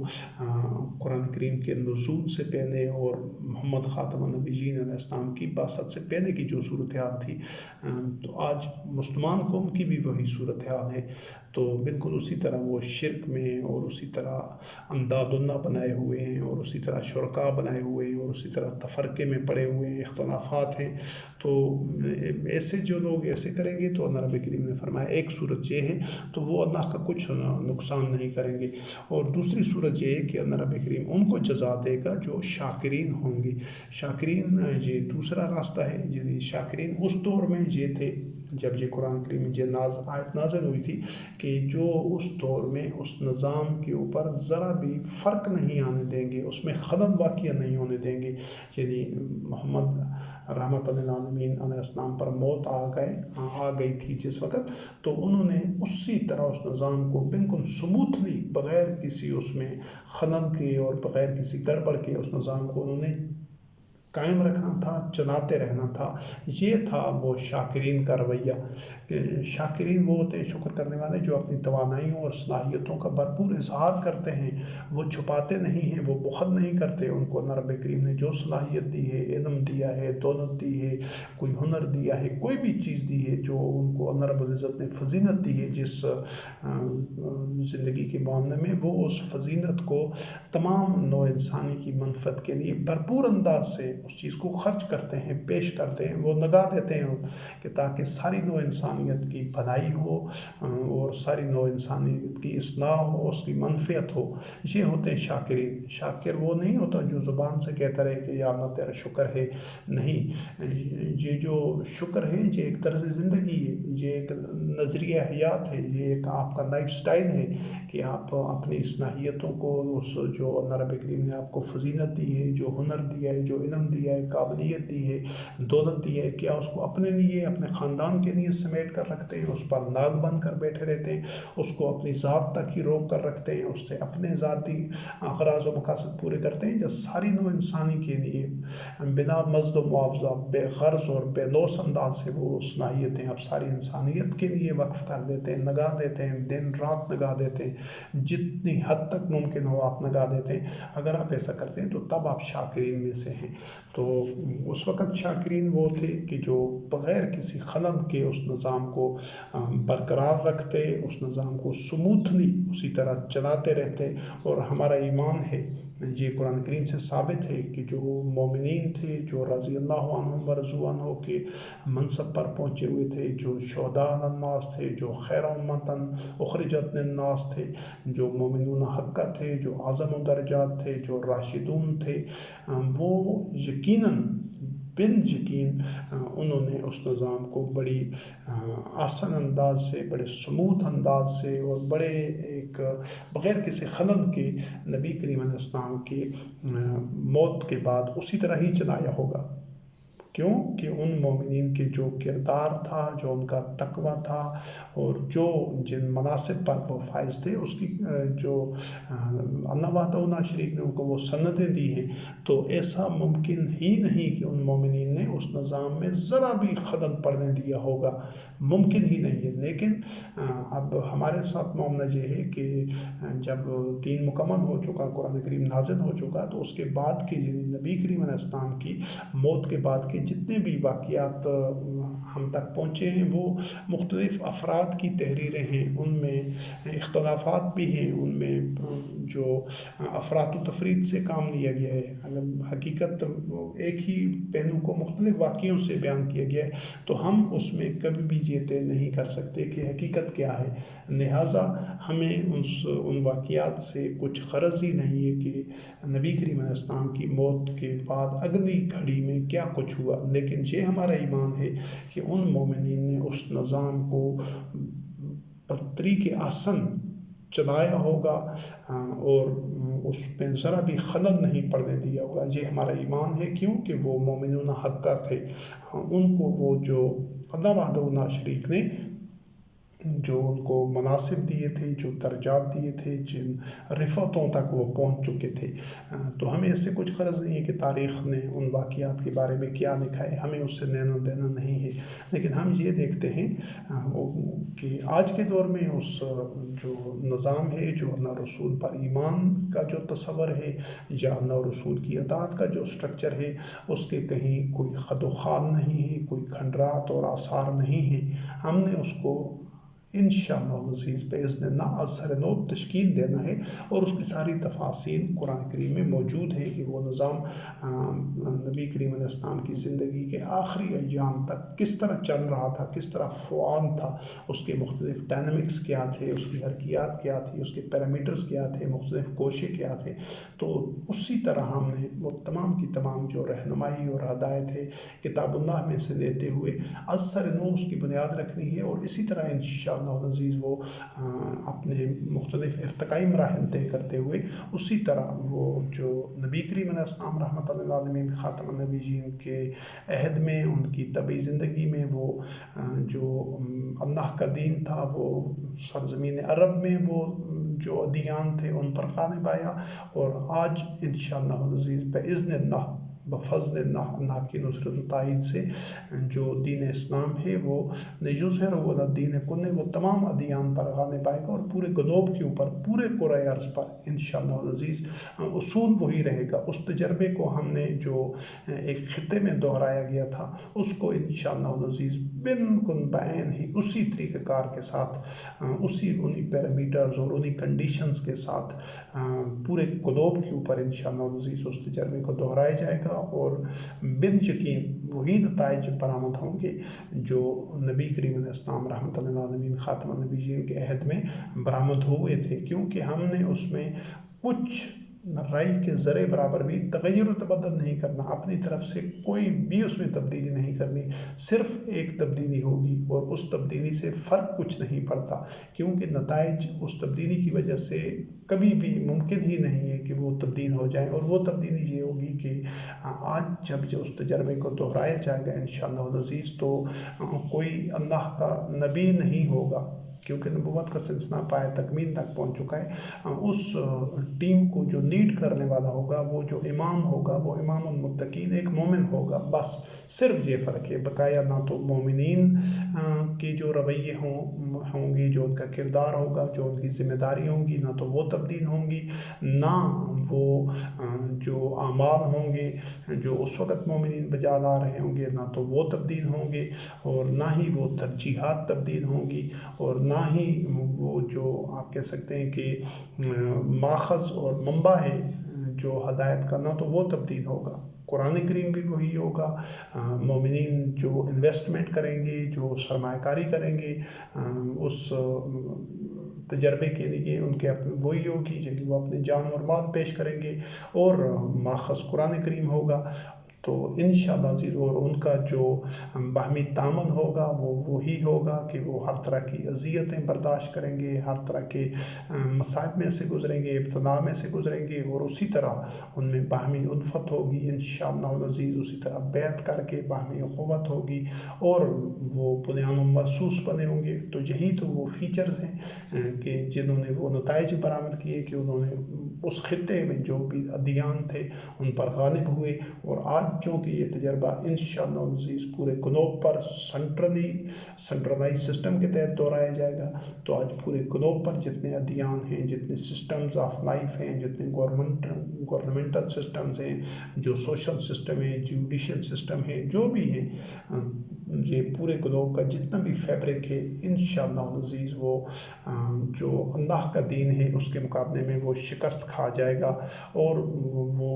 قرآن کریم کے نزول سے پہلے اور محمد خاتم النبیین علیہ السلام کی بعثت سے پہلے کی جو صورتحال تھی، تو آج مسلمان قوم کی بھی وہی صورتحال ہے۔ تو بالکل اسی طرح وہ شرک میں اور اسی طرح انداد اللہ بنائے ہوئے ہیں اور اسی طرح شرکاء بنائے ہوئے ہیں اور اسی طرح تفرقے میں پڑے ہوئے ہیں، اختلافات ہیں۔ تو ایسے جو لوگ ایسے کریں گے تو اللہ رب کریم نے فرمایا ایک صورت یہ ہے تو وہ اللہ کا کچھ نقصان نہیں کریں گے، اور دوسری صورت یہ ہے کہ اللہ رب کریم ان کو جزا دے گا جو شاکرین ہوں گے۔ شاکرین یہ دوسرا راستہ ہے، یعنی شاکرین اس دور میں یہ تھے جب یہ قرآن کریم میں یہ آیت نازل ہوئی تھی کہ جو اس دور میں اس نظام کے اوپر ذرا بھی فرق نہیں آنے دیں گے، اس میں خلل واقع نہیں ہونے دیں گے۔ یعنی محمد رحمت للعالمین علیہ السلام پر موت آ گئی تھی جس وقت، تو انہوں نے اسی طرح اس نظام کو بالکل سموتھلی بغیر کسی اس میں خلل کے اور بغیر کسی گڑبڑ کے اس نظام کو انہوں نے قائم رکھنا تھا، چلاتے رہنا تھا۔ یہ تھا وہ شاکرین کا رویہ۔ شاکرین وہ ہوتے ہیں شکر کرنے والے جو اپنی توانائیوں اور صلاحیتوں کا بھرپور اظہار کرتے ہیں، وہ چھپاتے نہیں ہیں، وہ بخل نہیں کرتے۔ ان کو اللہ رب کریم نے جو صلاحیت دی ہے، علم دیا ہے، دولت دی ہے، کوئی ہنر دیا ہے، کوئی بھی چیز دی ہے جو ان کو اللہ رب العزت نے فضیلت دی ہے جس زندگی کے معاملے میں، وہ اس فضیلت کو تمام نوع انسانی کی منفعت کے لیے بھرپور انداز سے اس چیز کو خرچ کرتے ہیں، پیش کرتے ہیں، وہ لگا دیتے ہیں کہ تاکہ ساری نوع انسانیت کی بھلائی ہو اور ساری نوع انسانیت کی اصلاح ہو، اس کی منفعت ہو۔ یہ ہوتے ہیں شاکرین۔ شاکر وہ نہیں ہوتا جو زبان سے کہتا رہے کہ یا اللہ تیرا شکر ہے، نہیں، یہ جو شکر ہے یہ ایک طرز زندگی ہے، یہ ایک نظریہ حیات ہے، یہ ایک آپ کا لائف سٹائل ہے کہ آپ اپنی صلاحیتوں کو، اس جو اللہ رب کریم نے آپ کو فضیلت دی ہے، جو ہنر دیا ہے، جو علم دیا ہے، قابلیت دی ہے، دولت دی ہے، کیا اس کو اپنے لیے، اپنے خاندان کے لیے سمیٹ کر رکھتے ہیں، اس پر ناگ بن کر بیٹھے رہتے ہیں، اس کو اپنی ذات تک ہی روک کر رکھتے ہیں، اس سے اپنے ذاتی اغراض و مقاصد پورے کرتے ہیں، جب ساری نوع انسانی کے لیے بنا مزد و معاوضہ، بے غرض اور بے لوث انداز سے وہ صلاحیتیں اب ساری انسانیت کے لیے وقف کر دیتے ہیں، لگا دیتے ہیں، دن رات لگا دیتے ہیں، جتنی حد تک ممکن ہو آپ لگا دیتے ہیں۔ اگر آپ ایسا کرتے ہیں تو تب آپ شاکرین میں سے ہیں۔ تو اس وقت شاکرین وہ تھے کہ جو بغیر کسی خلل کے اس نظام کو برقرار رکھتے، اس نظام کو سموتھلی اسی طرح چلاتے رہتے۔ اور ہمارا ایمان ہے، یہ قرآن کریم سے ثابت ہے کہ جو مومنین تھے، جو رضی اللہ عنہم ورضوا عنہ کے منصب پر پہنچے ہوئے تھے، جو شہداء علی الناس تھے، جو خیر امتن اخرجت للناس تھے، جو مومنون حقہ تھے، جو اعظم درجات تھے، جو راشدون تھے، وہ یقیناً بن یقین انہوں نے اس نظام کو بڑی آسان انداز سے، بڑے سموتھ انداز سے اور بڑے ایک بغیر کسی خلل کے نبی کریم علیہ السلام کی موت کے بعد اسی طرح ہی چلایا ہوگا۔ کیوں کہ ان مومنین کے جو کردار تھا، جو ان کا تقوی تھا اور جو جن مناصب پر وہ فائز تھے، اس کی جو اللہ وحدہ لا شریک نے ان کو وہ سندیں دی ہیں، تو ایسا ممکن ہی نہیں کہ ان مومنین نے اس نظام میں ذرا بھی خلل پڑنے دیا ہوگا، ممکن ہی نہیں ہے۔ لیکن اب ہمارے ساتھ معاملہ یہ ہے کہ جب دین مکمل ہو چکا، قرآن کریم نازل ہو چکا، تو اس کے بعد کے یعنی نبی کریم علیہ السلام کی موت کے بعد کے کے جتنے بھی واقعات ہم تک پہنچے ہیں وہ مختلف افراد کی تحریریں ہیں، ان میں اختلافات بھی ہیں، ان میں جو افراد و تفرید سے کام لیا گیا ہے، اگر حقیقت ایک ہی پہلو کو مختلف واقعوں سے بیان کیا گیا ہے تو ہم اس میں کبھی بھی یہ طے نہیں کر سکتے کہ حقیقت کیا ہے۔ لہٰذا ہمیں ان واقعات سے کچھ غرض ہی نہیں ہے کہ نبی کریم علیہ السلام کی موت کے بعد اگلی گھڑی میں کیا کچھ ہوا، لیکن یہ ہمارا ایمان ہے کہ ان مومنین نے اس نظام کو طریق احسن چلایا ہوگا اور اس میں ذرا بھی خلل نہیں پڑنے دیا ہوگا۔ یہ ہمارا ایمان ہے، کیونکہ وہ مومنون حقہ تھے، ان کو وہ جو اللہ وحدہ لا شریک نے جو ان کو مناصب دیے تھے، جو درجات دیے تھے، جن رفتوں تک وہ پہنچ چکے تھے، تو ہمیں اس سے کچھ غرض نہیں ہے کہ تاریخ نے ان واقعات کے بارے میں کیا لکھا ہے، ہمیں اس سے لینا دینا نہیں ہے، لیکن ہم یہ دیکھتے ہیں کہ آج کے دور میں اس جو نظام ہے، جو اللہ رسول پر ایمان کا جو تصور ہے یا اللہ رسول کی اطاعت کا جو سٹرکچر ہے، اس کے کہیں کوئی خد و خال نہیں ہے، کوئی کھنڈرات اور آثار نہیں ہیں۔ ہم نے اس کو انشاءاللہ العزیز باذن اللہ از سر نو تشکیل دینا ہے، اور اس کی ساری تفاصیل قرآن کریم میں موجود ہے کہ وہ نظام نبی کریم علیہ السلام کی زندگی کے آخری ایام تک کس طرح چل رہا تھا، کس طرح فعال تھا، اس کے مختلف ڈائنامکس کیا تھے، اس کی حرکیات کیا تھی، اس کے پیرامیٹرز کیا تھے، مختلف کوشے کیا تھے۔ تو اسی طرح ہم نے وہ تمام کی تمام جو رہنمائی اور ہدایت ہے کتاب اللہ میں سے لیتے ہوئے از سر نو اس کی بنیاد رکھنی ہے، اور اسی طرح انشاءاللہ العزیز وہ اپنے مختلف ارتقائی مراحل طے کرتے ہوئے اسی طرح وہ جو نبی کریم علیہ السلام رحمۃ اللہ عالمین خاتم النبیین کے عہد میں، ان کی طبعی زندگی میں، وہ جو اللہ کا دین تھا وہ سرزمین عرب میں وہ جو ادیان تھے ان پر غالب آیا، اور آج انشاءاللہ العزیز باذن اللہ بفضل اللہ، اللہ کی نصرت و تائید سے جو دین اسلام ہے وہ لیظہرہ علی الدین کلہ، وہ تمام ادیان پر غالب آئے گا، اور پورے گلوب کے اوپر، پورے کرۂ ارض پر انشاءاللہ العزیز اصول وہی رہے گا۔ اس تجربے کو ہم نے جو ایک خطے میں دہرایا گیا تھا، اس کو انشاءاللہ العزیز بالکل بعین ہی اسی طریقہ کار کے ساتھ، انہی پیرامیٹرز اور انہی کنڈیشنز کے ساتھ پورے گلوب کے اوپر انشاءاللہ العزیز اس تجربے کو دہرایا جائے گا، اور بن یقین وہی نتائج برآمد ہوں گے جو نبی کریم علیہ السلام رحمۃ اللہ عالمین خاتم النبیین کے عہد میں برآمد ہوئے تھے، کیونکہ ہم نے اس میں کچھ رائی کے ذرے برابر بھی تغیر و تبدل نہیں کرنا، اپنی طرف سے کوئی بھی اس میں تبدیلی نہیں کرنی، صرف ایک تبدیلی ہوگی، اور اس تبدیلی سے فرق کچھ نہیں پڑتا، کیونکہ نتائج اس تبدیلی کی وجہ سے کبھی بھی ممکن ہی نہیں ہے کہ وہ تبدیل ہو جائیں، اور وہ تبدیلی یہ ہوگی کہ آج جب جو اس تجربے کو دہرایا جائے گا انشاءاللہ العزیز، تو کوئی اللہ کا نبی نہیں ہوگا، کیونکہ نبوت کا سلسلہ پائے تکمیل تک پہنچ چکا ہے۔ اس ٹیم کو جو لیڈ کرنے والا ہوگا، وہ جو امام ہوگا، وہ امام المتقین ایک مومن ہوگا، بس صرف یہ فرق ہے۔ بقایا نہ تو مومنین کے جو رویے ہوں گی، جو ان کا کردار ہوگا، جو ان کی ذمہ داری ہوں گی، نہ تو وہ تبدیل ہوں گی، نہ وہ جو اعمال ہوں گے جو اس وقت مومنین بجا لا رہے ہوں گے، نہ تو وہ تبدیل ہوں گے، اور نہ ہی وہ ترجیحات تبدیل ہوں گی، اور نہ ہی وہ جو آپ کہہ سکتے ہیں کہ ماخذ اور منبع ہے جو ہدایت کا، نہ تو وہ تبدیل ہوگا۔ قرآن کریم بھی وہی ہوگا، مومنین جو انویسٹمنٹ کریں گے، جو سرمایہ کاری کریں گے اس تجربے کے لیے، ان کے وہی ہوگی، یعنی وہ اپنے جان اور مال پیش کریں گے، اور ماخذ قرآن کریم ہوگا۔ تو انشاءاللہ عزیز، اور ان کا جو باہمی تعامل ہوگا وہ وہی ہوگا کہ وہ ہر طرح کی اذیتیں برداشت کریں گے، ہر طرح کے مصائب میں سے گزریں گے، ابتلاء میں سے گزریں گے، اور اسی طرح ان میں باہمی الفت ہوگی انشاءاللہ العزیز، اسی طرح بیعت کر کے باہمی اخوت ہوگی، اور وہ بنیان مرصوص بنے ہوں گے۔ تو یہی تو وہ فیچرز ہیں کہ جنہوں نے وہ نتائج برآمد کیے کہ انہوں نے اس خطے میں جو بھی ادیان تھے ان پر غالب ہوئے، اور آج آج چونکہ یہ تجربہ انشاءاللہ عزیز پورے گلوب پر سینٹرلائز سسٹم کے تحت دہرایا جائے گا، تو آج پورے گلوب پر جتنے ادیان ہیں، جتنے سسٹمز آف لائف ہیں، جتنے گورنمنٹل سسٹمز ہیں، جو سوشل سسٹم ہیں، جوڈیشل سسٹم ہیں، جو بھی ہیں، یہ پورے گلوب کا جتنا بھی فیبرک ہے انشاءاللہ عزیز وہ جو اللہ کا دین ہے اس کے مقابلے میں وہ شکست کھا جائے گا، اور وہ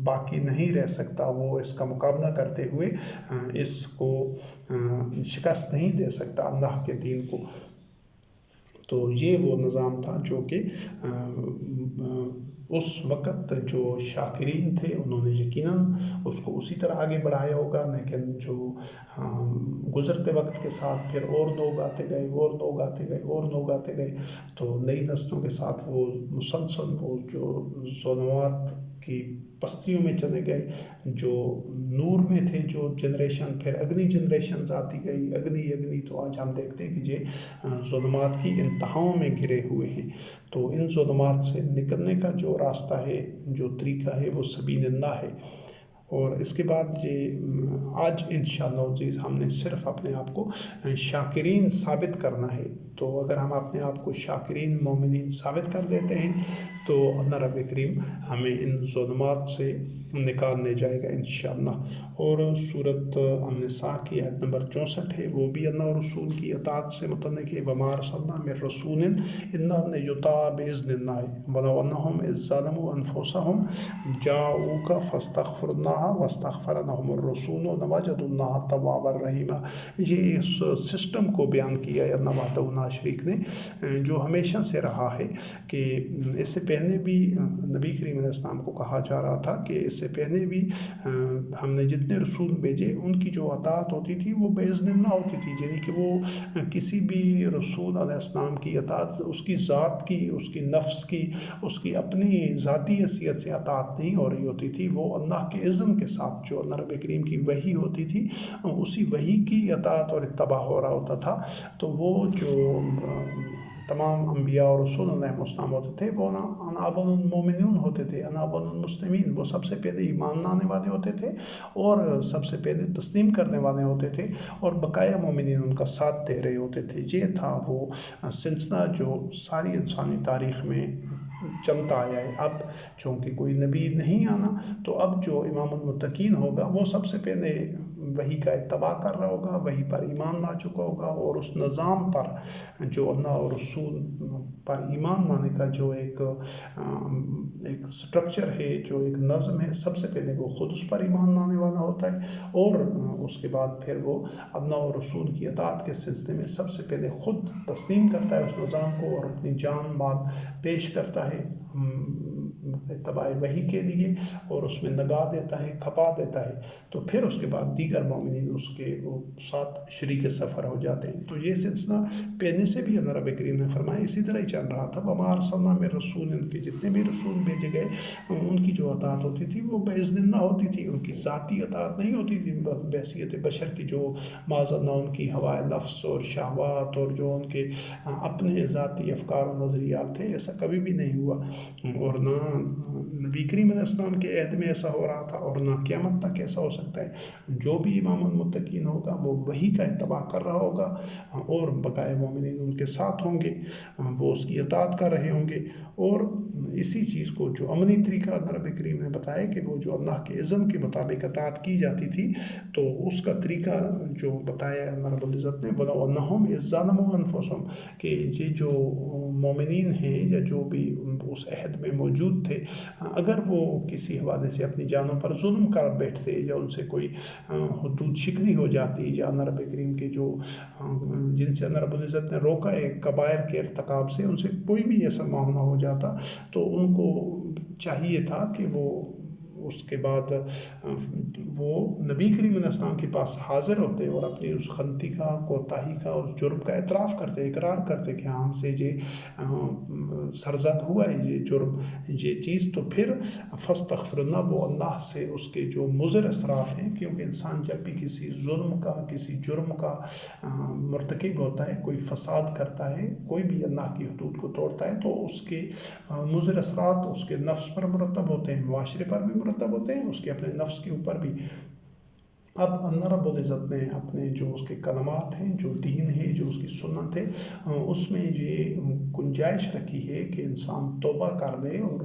باقی نہیں رہ سکتا، وہ اس کا مقابلہ کرتے ہوئے اس کو شکست نہیں دے سکتا اللہ کے دین کو۔ تو یہ وہ نظام تھا جو کہ اس وقت جو شاکرین تھے انہوں نے یقیناً اس کو اسی طرح آگے بڑھایا ہوگا، لیکن جو گزرتے وقت کے ساتھ پھر اور لوگ آتے گئے اور لوگ آتے گئے اور لوگ آتے گئے، تو نئی نسلوں کے ساتھ وہ مسلسل وہ جو ظلمات کی پستیوں میں چلے گئے، جو نور میں تھے جو جنریشن، پھر اگلی جنریشنز آتی گئی، اگلی، تو آج ہم دیکھتے ہیں کہ یہ ظلمات کی انتہاؤں میں گرے ہوئے ہیں۔ تو ان ظلمات سے نکلنے کا جو راستہ ہے، جو طریقہ ہے، وہ سبیل اللہ ہے۔ اور اس کے بعد یہ آج انشاءاللہ عزیز ہم نے صرف اپنے آپ کو شاکرین ثابت کرنا ہے، تو اگر ہم اپنے آپ کو شاکرین مومنین ثابت کر دیتے ہیں تو اللہ رب کریم ہمیں ان ظلمات سے نکال لے جائے گا انشاءاللہ۔ اور سورۃ النساء کی آیت نمبر 64 ہے، وہ بھی اللہ اور رسول کی اطاعت سے متعلق ہے۔ وَمَا أَرْسَلْنَا مِن رَّسُولٍ إِلَّا لِيُطَاعَ بِإِذْنِ اللَّهِ وَلَوْ أَنَّهُمْ إِذ ظَّلَمُوا أَنفُسَهُمْ جَاءُوكَ فَاسْتَغْفَرُوا اللَّهَ وَاسْتَغْفَرَ لَهُمُ الرَّسُولُ لَوَجَدُوا اللَّهَ تَوَّابًا رَّحِيمًا۔ یہ اس سسٹم کو بیان کیا ہے اللہ وحدہ لا شریک نے، جو ہمیشہ سے رہا ہے، کہ اس سے پہلے بھی نبی کریم علیہ السلام کو کہا جا رہا تھا کہ اس سے پہلے بھی ہم نے جتنے رسول بھیجے ان کی جو اطاعت ہوتی تھی وہ باذن اللہ ہوتی تھی، یعنی کہ وہ کسی بھی رسول علیہ السلام کی اطاعت اس کی ذات کی، اس کی نفس کی، اس کی اپنی ذاتی حیثیت سے اطاعت نہیں ہو رہی ہوتی تھی، وہ اللہ کے اذن کے ساتھ جو اللہ رب کریم کی وحی ہوتی تھی اسی وحی کی اطاعت اور اتباع ہو رہا ہوتا تھا۔ تو وہ جو تمام انبیاء اور رسول علیہ السلام ہوتے تھے وہ اول المومنون ہوتے تھے، اول المسلمین، وہ سب سے پہلے ایمان لانے والے ہوتے تھے اور سب سے پہلے تسلیم کرنے والے ہوتے تھے، اور بقایا مومنین ان کا ساتھ دے رہے ہوتے تھے۔ یہ تھا وہ سلسلہ جو ساری انسانی تاریخ میں چلتا آیا ہے۔ اب چونکہ کوئی نبی نہیں آنا، تو اب جو امام المتقین ہوگا وہ سب سے پہلے وحی کا اتباع کر رہا ہوگا، وحی پر ایمان لا چکا ہوگا، اور اس نظام پر جو اللہ اور رسول پر ایمان لانے کا جو ایک سٹرکچر ہے، جو ایک نظم ہے، سب سے پہلے وہ خود اس پر ایمان لانے والا ہوتا ہے، اور اس کے بعد پھر وہ اللہ اور رسول کی اطاعت کے سلسلے میں سب سے پہلے خود تسلیم کرتا ہے اس نظام کو، اور اپنی جان مال پیش کرتا ہے اتباع وحی کے لیے، اور اس میں لگا دیتا ہے، کھپا دیتا ہے، تو پھر اس کے بعد دیگر مومنین اس کے ساتھ شریک سفر ہو جاتے ہیں۔ تو یہ سلسلہ پہلے سے بھی اللہ رب کریم نے فرمایا اسی طرح ہی چل رہا تھا۔ وَمَا أَرْسَلْنَا مِن رَّسُولٍ، ان کے جتنے بھی رسول بھیجے گئے ان کی جو اطاعت ہوتی تھی وہ باذن اللہ ہوتی تھی، ان کی ذاتی اطاعت نہیں ہوتی تھی بحیثیت بشر کی، جو معاذ اللہ ان کی ہوائے نفس اور شہوات اور جو ان کے اپنے ذاتی افکار و نظریات تھے، ایسا کبھی بھی نہیں ہوا، اور نہ نبی کریم علیہ السلام کے عہد میں ایسا ہو رہا تھا، اور نہ قیامت تک ایسا ہو سکتا ہے۔ جو بھی امام المتقین ہوگا وہ وحی کا اتباع کر رہا ہوگا، اور بقائے مومنین ان کے ساتھ ہوں گے، وہ اس کی اطاعت کر رہے ہوں گے، اور اسی چیز کو جو عملی طریقہ اللہ رب کریم نے بتایا کہ وہ جو اللہ کے اذن کے مطابق اطاعت کی جاتی تھی، تو اس کا طریقہ جو بتایا اللہ رب العزت نے، وَلَوْ أَنَّهُمْ إِذ ظَّلَمُوا أَنفُسَهُمْ، کہ یہ جو مومنین ہیں یا جو بھی اس عہد میں موجود تھے، اگر وہ کسی حوالے سے اپنی جانوں پر ظلم کر بیٹھتے، یا ان سے کوئی حدود شکنی ہو جاتی، یا اللہ رب کریم کے جو جن سے اللہ رب العزت نے روکا ہے کبائر کے ارتکاب سے، ان سے کوئی بھی ایسا معاملہ ہو جاتا، تو ان کو چاہیے تھا کہ وہ اس کے بعد وہ نبی کریم علیہ السلام کے پاس حاضر ہوتے اور اپنی اس غلطی کا، کوتاہی کا، اس جرم کا اعتراف کرتے، اقرار کرتے کہ ہم سے یہ سرزد ہوا ہے یہ جرم، یہ چیز، تو پھر فاستغفر اللہ، وہ اللہ سے اس کے جو مضر اثرات ہیں، کیونکہ انسان جب بھی کسی ظلم کا، کسی جرم کا مرتکب ہوتا ہے، کوئی فساد کرتا ہے، کوئی بھی اللہ کی حدود کو توڑتا ہے، تو اس کے مضر اثرات اس کے نفس پر مرتب ہوتے ہیں، معاشرے پر بھی مرتب ہوتے ہیں اس کے اپنے نفس کے اوپر بھی۔ اب اللہ رب العزت نے اپنے جو اس کے کلمات ہیں، جو دین ہے، جو اس کی سنت ہے، اس میں یہ گنجائش رکھی ہے کہ انسان توبہ کر دے اور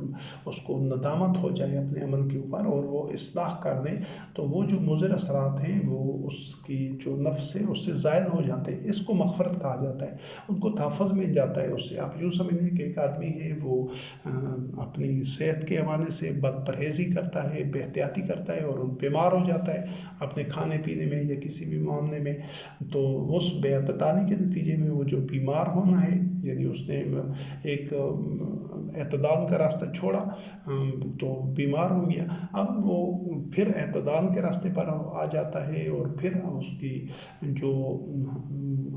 اس کو ندامت ہو جائے اپنے عمل کے اوپر اور وہ اصلاح کر دے، تو وہ جو مضر اثرات ہیں وہ اس کی جو نفس ہے اس سے زائد ہو جاتے ہیں۔ اس کو مغفرت کہا جاتا ہے، ان کو تحفظ مل جاتا ہے اس سے۔ آپ یوں سمجھیں کہ ایک آدمی ہے وہ اپنی صحت کے حوالے سے بد پرہیزی کرتا ہے، بے احتیاطی کرتا ہے اور بیمار ہو جاتا ہے اپنے کھانے پینے میں یا کسی بھی معاملے میں، تو اس بے اعتدالی کے نتیجے میں وہ جو بیمار ہونا ہے، یعنی اس نے ایک اعتدال کا راستہ چھوڑا تو بیمار ہو گیا، اب وہ پھر اعتدال کے راستے پر آ جاتا ہے اور پھر اس کی جو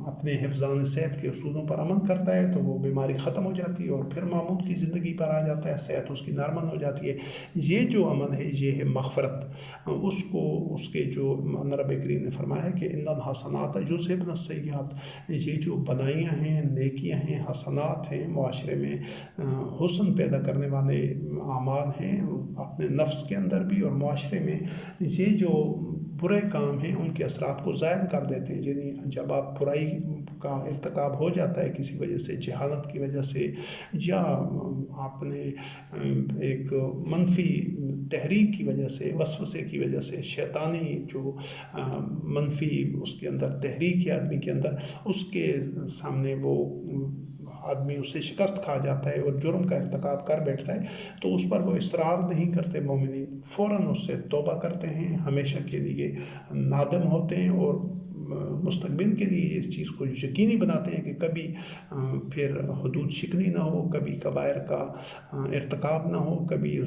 اپنے حفظان صحت کے اصولوں پر عمل کرتا ہے تو وہ بیماری ختم ہو جاتی ہے اور پھر معمول کی زندگی پر آ جاتا ہے، صحت اس کی نارمل ہو جاتی ہے۔ یہ جو عمل ہے یہ ہے مغفرت۔ اس کو اس کے جو رب کریم نے فرمایا ہے کہ ان الحسنات یذھبن السیئات، یہ جو بنائیاں ہیں، نیکیاں ہیں، حسنات ہیں، معاشرے میں حسن پیدا کرنے والے اعمال ہیں اپنے نفس کے اندر بھی اور معاشرے میں، یہ جو برے کام ہیں ان کے اثرات کو زائد کر دیتے ہیں۔ یعنی جب آپ برائی کا ارتکاب ہو جاتا ہے کسی وجہ سے، جہالت کی وجہ سے یا آپ نے ایک منفی تحریک کی وجہ سے، وسوسے کی وجہ سے، شیطانی جو منفی اس کے اندر تحریک ہے آدمی کے اندر، اس کے سامنے وہ آدمی اس سے شکست کھا جاتا ہے اور جرم کا ارتکاب کر بیٹھتا ہے، تو اس پر وہ اصرار نہیں کرتے مومنین، فوراً اس سے توبہ کرتے ہیں، ہمیشہ کے لیے نادم ہوتے ہیں اور مستقبل کے لیے اس چیز کو یقینی بناتے ہیں کہ کبھی پھر حدود شکنی نہ ہو، کبھی کبائر کا ارتکاب نہ ہو، کبھی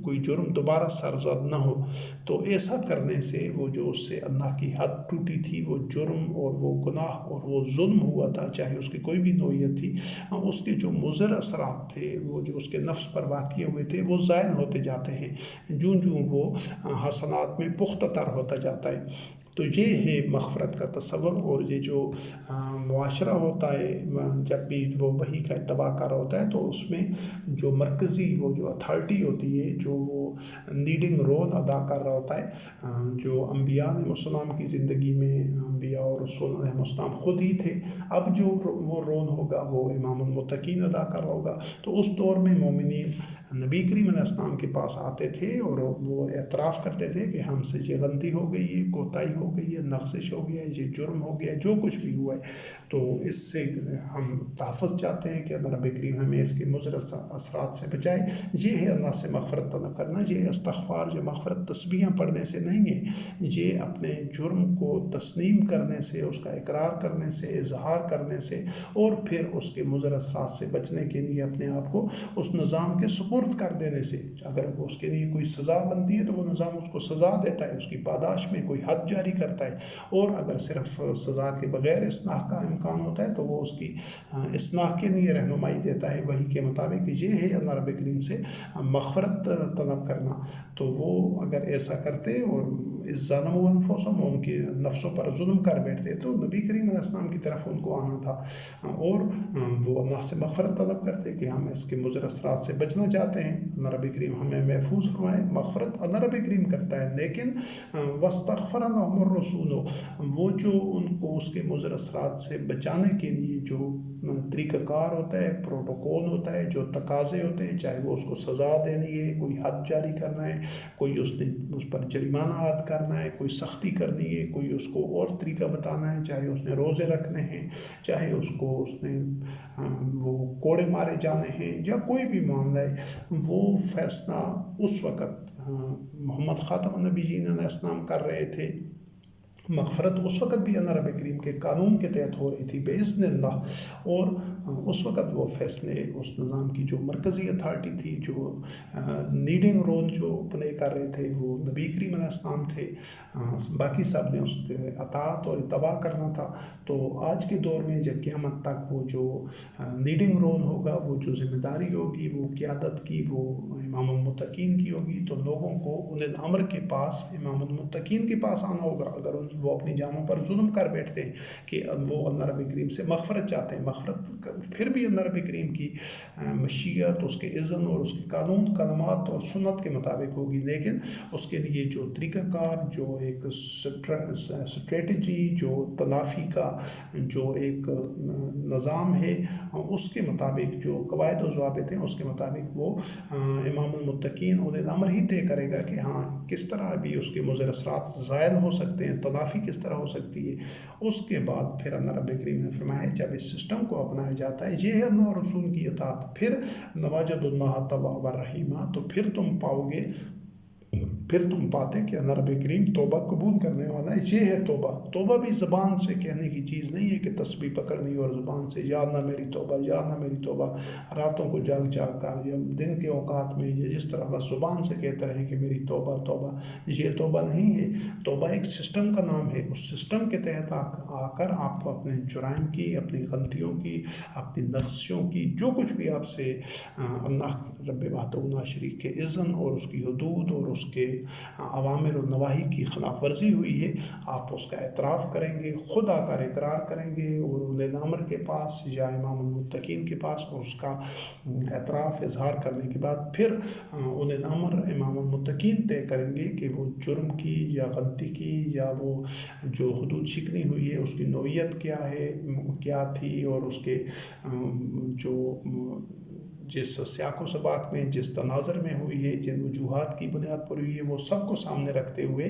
کوئی جرم دوبارہ سرزد نہ ہو۔ تو ایسا کرنے سے وہ جو اس سے اللہ کی حد ٹوٹی تھی، وہ جرم اور وہ گناہ اور وہ ظلم ہوا تھا، چاہے اس کی کوئی بھی نوعیت تھی، اس کے جو مضر اثرات تھے، وہ جو اس کے نفس پر واقع ہوئے تھے، وہ زائل ہوتے جاتے ہیں جوں جوں وہ حسنات میں پختہ تر ہوتا جاتا ہے۔ تو یہ ہے مغفرت کا تصور۔ اور یہ جو معاشرہ ہوتا ہے جب بھی وہ وحی کا اتباع کر رہا ہوتا ہے تو اس میں جو مرکزی وہ جو اتھارٹی ہوتی ہے، جو وہ لیڈنگ رول ادا کر رہا ہوتا ہے، جو انبیاء علیہ السلام کی زندگی میں انبیاء اور رسول علیہ السلام خود ہی تھے، اب جو وہ رول ہوگا وہ امام المتقین ادا کر رہا ہوگا۔ تو اس دور میں مومنین نبی کریم علیہ السلام کے پاس آتے تھے اور وہ اعتراف کرتے تھے کہ ہم سے یہ غلطی ہو گئی ہے، کوتاہی ہو گئی ہے، لغزش ہو گیا ہے، یہ جرم ہو گیا ہے، جو کچھ بھی ہوا ہے، تو اس سے ہم تحفظ چاہتے ہیں کہ اللہ رب کریم ہمیں اس کے مضر اثرات سے بچائے۔ یہ ہے اللہ سے مغفرت طلب کرنا، یہ استغفار، یہ مغفرت تسبیحاں پڑھنے سے نہیں ہے، یہ اپنے جرم کو تسلیم کرنے سے، اس کا اقرار کرنے سے، اظہار کرنے سے اور پھر اس کے مضر اثرات سے بچنے کے لیے اپنے آپ کو اس نظام کے سپرد کر دینے سے۔ اگر اس کے لیے کوئی سزا بنتی ہے تو وہ نظام اس کو سزا دیتا ہے، اس کی پاداش میں کوئی حد جاری کرتا ہے، اور اگر صرف سزا کے بغیر اصلاح کا امکان ہوتا ہے تو وہ اس کی اصلاح کے لیے رہنمائی دیتا ہے وحی کے مطابق۔ یہ ہے اللہ رب کریم سے مغفرت طلب کرنا۔ تو وہ اگر ایسا کرتے اور اس ظالم و انفسهم، ان کے نفسوں پر ظلم کر بیٹھتے، تو نبی کریم علیہ السلام کی طرف ان کو آنا تھا اور وہ اللہ سے مغفرت طلب کرتے کہ ہم اس کے مضر اثرات سے بچنا چاہتے ہیں، اللہ رب کریم ہمیں محفوظ فرمائے۔ مغفرت اللہ رب کریم کرتا ہے، لیکن واستغفر لهم الرسول، وہ جو ان کو اس کے مضر اثرات سے بچانے کے لیے جو طریقہ کار ہوتا ہے، پروٹوکول ہوتا ہے، جو تقاضے ہوتے ہیں، چاہے وہ اس کو سزا دینی ہے، کوئی حد جاری کرنا ہے، کوئی اس پر جرمانہ عائد کرنا ہے، کوئی سختی کرنی ہے، کوئی اس کو اور طریقہ بتانا ہے، چاہے اس نے روزے رکھنے ہیں، چاہے اس کو اس نے وہ کوڑے مارے جانے ہیں، یا کوئی بھی معاملہ ہے، وہ فیصلہ اس وقت محمد خاتم النبیین علیہ السلام کر رہے تھے۔ مغفرت اس وقت بھی اللہ رب کریم کے قانون کے تحت ہو رہی تھی باذن اللہ، اور اس وقت وہ فیصلے اس نظام کی جو مرکزی اتھارٹی تھی، جو لیڈنگ رول جو پلے کر رہے تھے، وہ نبی کریم علیہ السلام تھے، باقی سب نے اس کے اطاعت اور اتباع کرنا تھا۔ تو آج کے دور میں جب قیامت تک وہ جو لیڈنگ رول ہوگا، وہ جو ذمہ داری ہوگی، وہ قیادت کی، وہ امام المتقین کی ہوگی، تو لوگوں کو اولي الامر کے پاس، امام المتقین کے پاس آنا ہوگا۔ اگر وہ اپنی جانوں پر ظلم کر بیٹھتے ہیں کہ وہ اللہ رب کریم سے مغفرت چاہتے ہیں، مغفرت پھر بھی اللہ رب کریم کی مشیت، اس کے اذن اور اس کے قانون کلمات اور سنت کے مطابق ہوگی، لیکن اس کے لیے جو طریقہ کار، جو ایک اسٹریٹجی، جو تلافی کا جو ایک نظام ہے، اس کے مطابق جو قواعد و ضوابط ہیں اس کے مطابق وہ امام المتقین اولي الامر ہی طے کرے گا کہ ہاں کس طرح بھی اس کے مضر اثرات زائل ہو سکتے ہیں، تلافی کس طرح ہو سکتی ہے۔ اس کے بعد پھر اللہ رب کریم نے فرمایا جب اس سسٹم کو اپنایا جاتا ہے، یہ ہے اللہ اور رسول کی اطاعت، پھر نواجد اللہ توابا رحیمہ، تو پھر تم پاؤ گے، پھر تم پاتے کہ اللہ رب کریم توبہ قبول کرنے والا ہے۔ یہ ہے توبہ۔ توبہ بھی زبان سے کہنے کی چیز نہیں ہے کہ تسبیح پکڑنی اور زبان سے یا اللہ میری توبہ، یا اللہ میری توبہ، راتوں کو جاگ جاگ کر یا دن کے اوقات میں یا جس طرح بس زبان سے کہتے رہے کہ میری توبہ توبہ، یہ توبہ نہیں ہے۔ توبہ ایک سسٹم کا نام ہے۔ اس سسٹم کے تحت آ کر آپ کو اپنے جرائم کی، اپنی غلطیوں کی، اپنی نقصیوں کی، جو کچھ بھی آپ سے اللہ رب وحدہ شریک کے اذن اور اس کی حدود اور اس کے اوامر و نواہی کی خلاف ورزی ہوئی ہے، آپ اس کا اعتراف کریں گے، خود آ کر اقرار کریں گے اور اولي الامر کے پاس یا امام المتقین کے پاس اس کا اعتراف اظہار کرنے کے بعد پھر اولي الامر امام المتقین طے کریں گے کہ وہ جرم کی یا غلطی کی یا وہ جو حدود شکنی ہوئی ہے اس کی نوعیت کیا ہے، کیا تھی، اور اس کے جو جس سیاق و سباق میں، جس تناظر میں ہوئی ہے، جن وجوہات کی بنیاد پر ہوئی ہے، وہ سب کو سامنے رکھتے ہوئے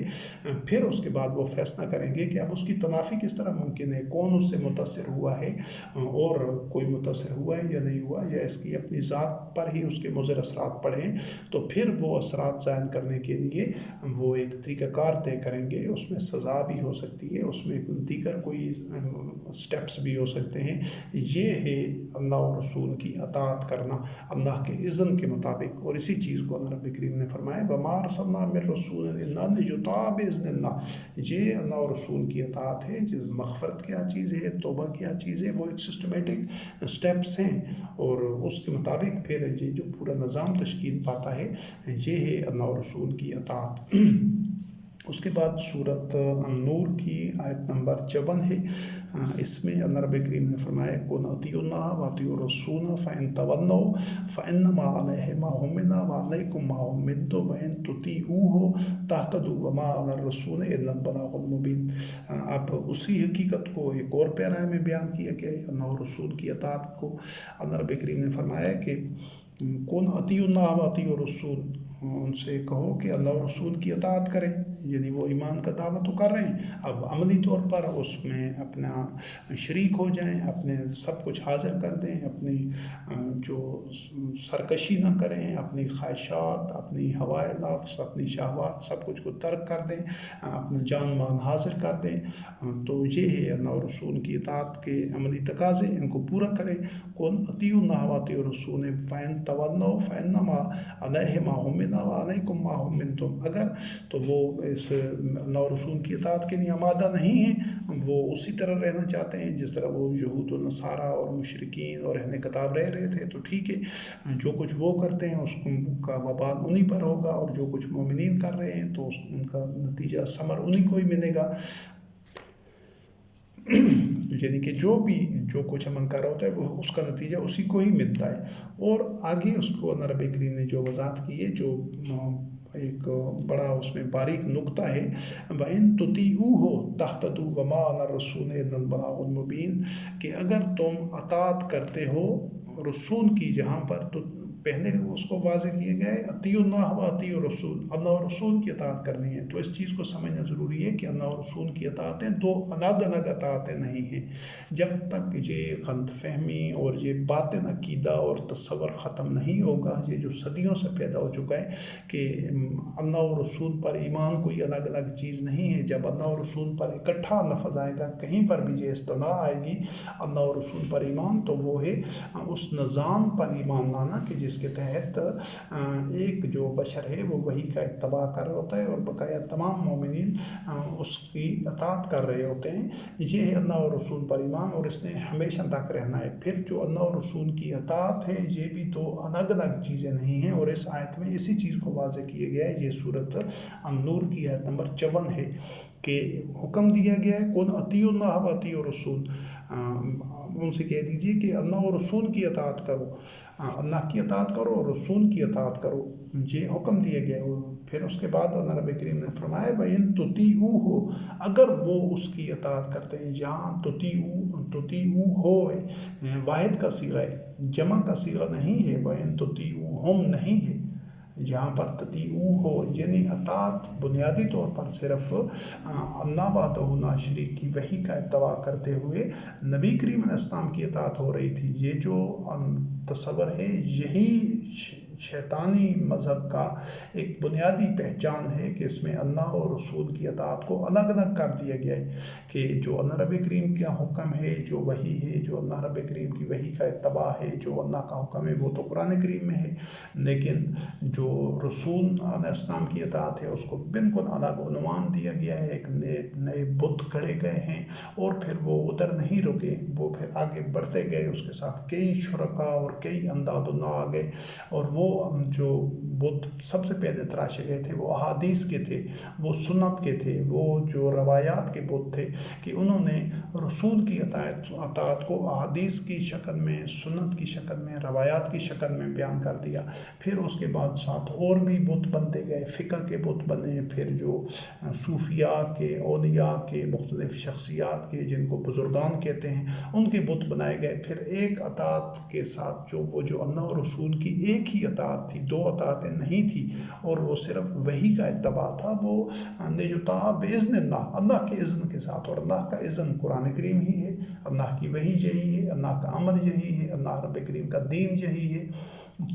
پھر اس کے بعد وہ فیصلہ کریں گے کہ اب اس کی تلافی کس طرح ممکن ہے، کون اس سے متاثر ہوا ہے اور کوئی متاثر ہوا ہے یا نہیں ہوا، یا اس کی اپنی ذات پر ہی اس کے مضر اثرات پڑیں، تو پھر وہ اثرات زائل کرنے کے لیے وہ ایک طریقہ کار طے کریں گے۔ اس میں سزا بھی ہو سکتی ہے، اس میں دیگر کوئی سٹیپس بھی ہو سکتے ہیں۔ یہ ہے اللہ اور رسول کی اطاعت کرنا اللہ کے اذن کے مطابق، اور اسی چیز کو اللہ رب کریم نے فرمایا وَمَا أَرْسَلْنَا مِن رَّسُولٍ إِلَّا لِيُطَاعَ بِإِذْنِ اللَّهِ۔ یہ اللہ اور رسول کی اطاعت ہے۔ جس مغفرت کیا چیز ہے، توبہ کیا چیز ہے، وہ ایک سسٹمیٹک سٹیپس ہیں، اور اس کے مطابق پھر یہ جو پورا نظام تشکیل پاتا ہے، یہ ہے اللہ اور رسول کی اطاعت۔ اس کے بعد سورۃ النور کی آیت نمبر 54 ہے۔ اس میں اللہ رب کریم نے فرمایا قُلْ اطیعوا اللَّهَ وَاطِیعُوا الرَّسُولَ فَإِن تَوَلَّوْا فَإِنَّمَا عَلَیْهِ مَا حُمِلَ وَعَلَیْکُم مَا حُمِلْتُمْ وَإِن تُطِیعُوهُ تَهْتَدُوا وَمَا عَلَى الرَّسُولِ إِلَّا الْبَلَاغُ الْمُبِینُ۔ اب اسی حقیقت کو ایک اور پیرا میں بیان کیا گیا ہے۔ اللہ اور رسول کی اطاعت کو اللہ رب کریم نے فرمایا کہ قُلْ اطیعوا اللَّهَ وَاطِیعُوا الرَّسُولَ، ان سے کہو کہ اللہ اور رسول کی اطاعت کریں، یعنی وہ ایمان کا دعویٰ تو کر رہے ہیں، اب عملی طور پر اس میں اپنا شریک ہو جائیں، اپنے سب کچھ حاضر کر دیں، اپنی جو سرکشی نہ کریں، اپنی خواہشات، اپنی ہوائے نفس، اپنی شہوات، سب کچھ کو ترک کر دیں، اپنا جان مال حاضر کر دیں۔ تو یہ ہے اللہ اور رسول کی اطاعت کے عملی تقاضے، ان کو پورا کریں۔ قُلْ اطیعوا اللَّهَ وَاطِیعُوا الرَّسُولَ فَإِن تَوَلَّوْا فَإِنَّمَا عَلَیْهِ مَا حُمِلَ وَعَلَیْکُم مَا حُمِلْتُمْ۔ اگر تو وہ اس اللہ اور رسول کی اطاعت کے لیے آمادہ نہیں ہیں، وہ اسی طرح رہنا چاہتے ہیں جس طرح وہ یہود و نصارہ اور مشرکین اور اہل کتاب رہ رہے تھے، تو ٹھیک ہے، جو کچھ وہ کرتے ہیں اس کا وبال انہی پر ہوگا، اور جو کچھ مومنین کر رہے ہیں تو ان کا نتیجہ ثمر انہی کو ہی ملے گا۔ یعنی کہ جو کچھ عمل کر رہا ہوتا ہے وہ اس کا نتیجہ اسی کو ہی ملتا ہے۔ اور آگے اس کو اللہ رب کریم نے جو وضاحت کی ہے، جو ایک بڑا اس میں باریک نقطہ ہے، وَإِن تُطِیعُوهُ تَهْتَدُوا وَمَا عَلَى الرَّسُولِ إِلَّا الْبَلَاغُ الْمُبِینُ، کہ اگر تم اطاعت کرتے ہو رسول کی، جہاں پر تو پہلے اس کو واضح کیا گیا ہے اطیعوا اللہ و اطیعوا الرسول، اللہ اور رسول کی اطاعت کرنی ہے۔ تو اس چیز کو سمجھنا ضروری ہے کہ اللہ اور رسول کی اطاعتیں دو الگ الگ اطاعتیں نہیں ہیں۔ جب تک یہ غلط فہمی اور یہ باطن عقیدہ اور تصور ختم نہیں ہوگا، یہ جو صدیوں سے پیدا ہو چکا ہے کہ اللہ اور رسول پر ایمان کوئی الگ الگ چیز نہیں ہے، جب اللہ اور رسول پر اکٹھا لفظ آئے گا، کہیں پر بھی یہ اصطلاح آئے گی اللہ اور رسول پر ایمان، تو وہ ہے اس نظام پر ایمان لانا کہ جس کے تحت ایک جو بشر ہے وہ وحی کا اتباع کر رہا ہوتا ہے اور بقایا تمام مومنین اس کی اطاعت کر رہے ہوتے ہیں۔ یہ ہے اللہ اور رسول پر ایمان، اور اس نے ہمیشہ تک رہنا ہے۔ پھر جو اللہ اور رسول کی اطاعت ہے، یہ بھی دو الگ الگ چیزیں نہیں ہیں، اور اس آیت میں اسی چیز کو واضح کیا گیا ہے۔ یہ سورۃ النور کی آیت نمبر 54 ہے کہ حکم دیا گیا ہے قُلْ اطیعوا اللہ و اطیعوا الرسول، ان سے کہہ دیجیے کہ اللہ اور رسول کی اطاعت کرو، اللہ کی اطاعت کرو اور رسول کی اطاعت کرو، یہ حکم دیے گئے ہو۔ پھر اس کے بعد اللہ رب کریم نے فرمایا بَإِن تُطِیعُوهُ، اگر وہ اس کی اطاعت کرتے ہیں۔ جہاں تُطِیعُوهُ ہو واحد کا صیغہ ہے، جمع کا صیغہ نہیں ہے، بَإِن تُطِیعُوهُم نہیں ہے۔ جہاں پر تطیعو ہو یعنی اطاعت بنیادی طور پر صرف اللہ وحدہ لا شریک کی وحی کا اتباع کرتے ہوئے نبی کریم علیہ السلام کی اطاعت ہو رہی تھی۔ یہ جو تصور ہے یہی شیطانی مذہب کا ایک بنیادی پہچان ہے کہ اس میں اللہ اور رسول کی اطاعت کو الگ الگ کر دیا گیا ہے، کہ جو اللہ رب کریم کا حکم ہے، جو وحی ہے، جو اللہ رب کریم کی وحی کا اتباع ہے، جو اللہ کا حکم ہے وہ تو قرآن کریم میں ہے، لیکن جو رسول علیہ السلام کی اطاعت ہے اس کو بالکل الگ عنوان دیا گیا ہے۔ ایک نئے بت کھڑے گئے ہیں اور پھر وہ ادھر نہیں رکے، وہ پھر آگے بڑھتے گئے، اس کے ساتھ کئی شرکا اور کئی انداد اللہ آ گئے، اور وہ جو بت سب سے پہلے تراشے گئے تھے وہ احادیث کے تھے، وہ سنت کے تھے، وہ جو روایات کے بت تھے، کہ انہوں نے رسول کی اطاعت کو احادیث کی شکل میں، سنت کی شکل میں، روایات کی شکل میں بیان کر دیا۔ پھر اس کے بعد ساتھ اور بھی بت بنتے گئے، فقہ کے بت بنے، پھر جو صوفیاء کے، اولیاء کے، مختلف شخصیات کے جن کو بزرگان کہتے ہیں ان کے بت بنائے گئے۔ پھر ایک اطاعت کے ساتھ جو اللہ اور رسول کی ایک ہی اطاعت تھی، دو اطاعتیں نہیں تھی، اور وہ صرف وحی کا اتباع تھا، وہ نجتا بإذن اللہ، اللہ کے اذن کے ساتھ، اور اللہ کا اذن قرآن کریم ہی ہے، اللہ کی وحی یہی ہے، اللہ کا امر یہی ہے، اللہ رب کریم کا دین یہی ہے۔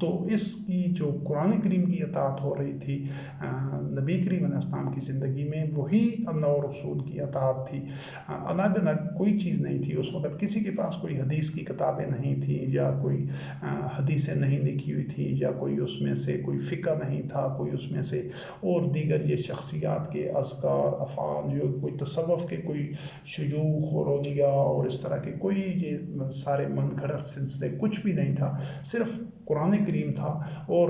تو اس کی جو قرآن کریم کی اطاعت ہو رہی تھی نبی کریم علیہ السلام کی زندگی میں، وہی اللہ اور رسول کی اطاعت تھی، الگ الگ کوئی چیز نہیں تھی۔ اس وقت کسی کے پاس کوئی حدیث کی کتابیں نہیں تھیں، یا کوئی حدیثیں نہیں لکھی ہوئی تھی، یا کوئی اس میں سے کوئی فقہ نہیں تھا، کوئی اس میں سے اور دیگر یہ شخصیات کے اذکار، افعال، جو کوئی تصوف کے کوئی شیوخ اور اولیاء اور اس طرح کے کوئی یہ سارے من گھڑت سلسلے کچھ بھی نہیں تھا، صرف قرآن کریم تھا، اور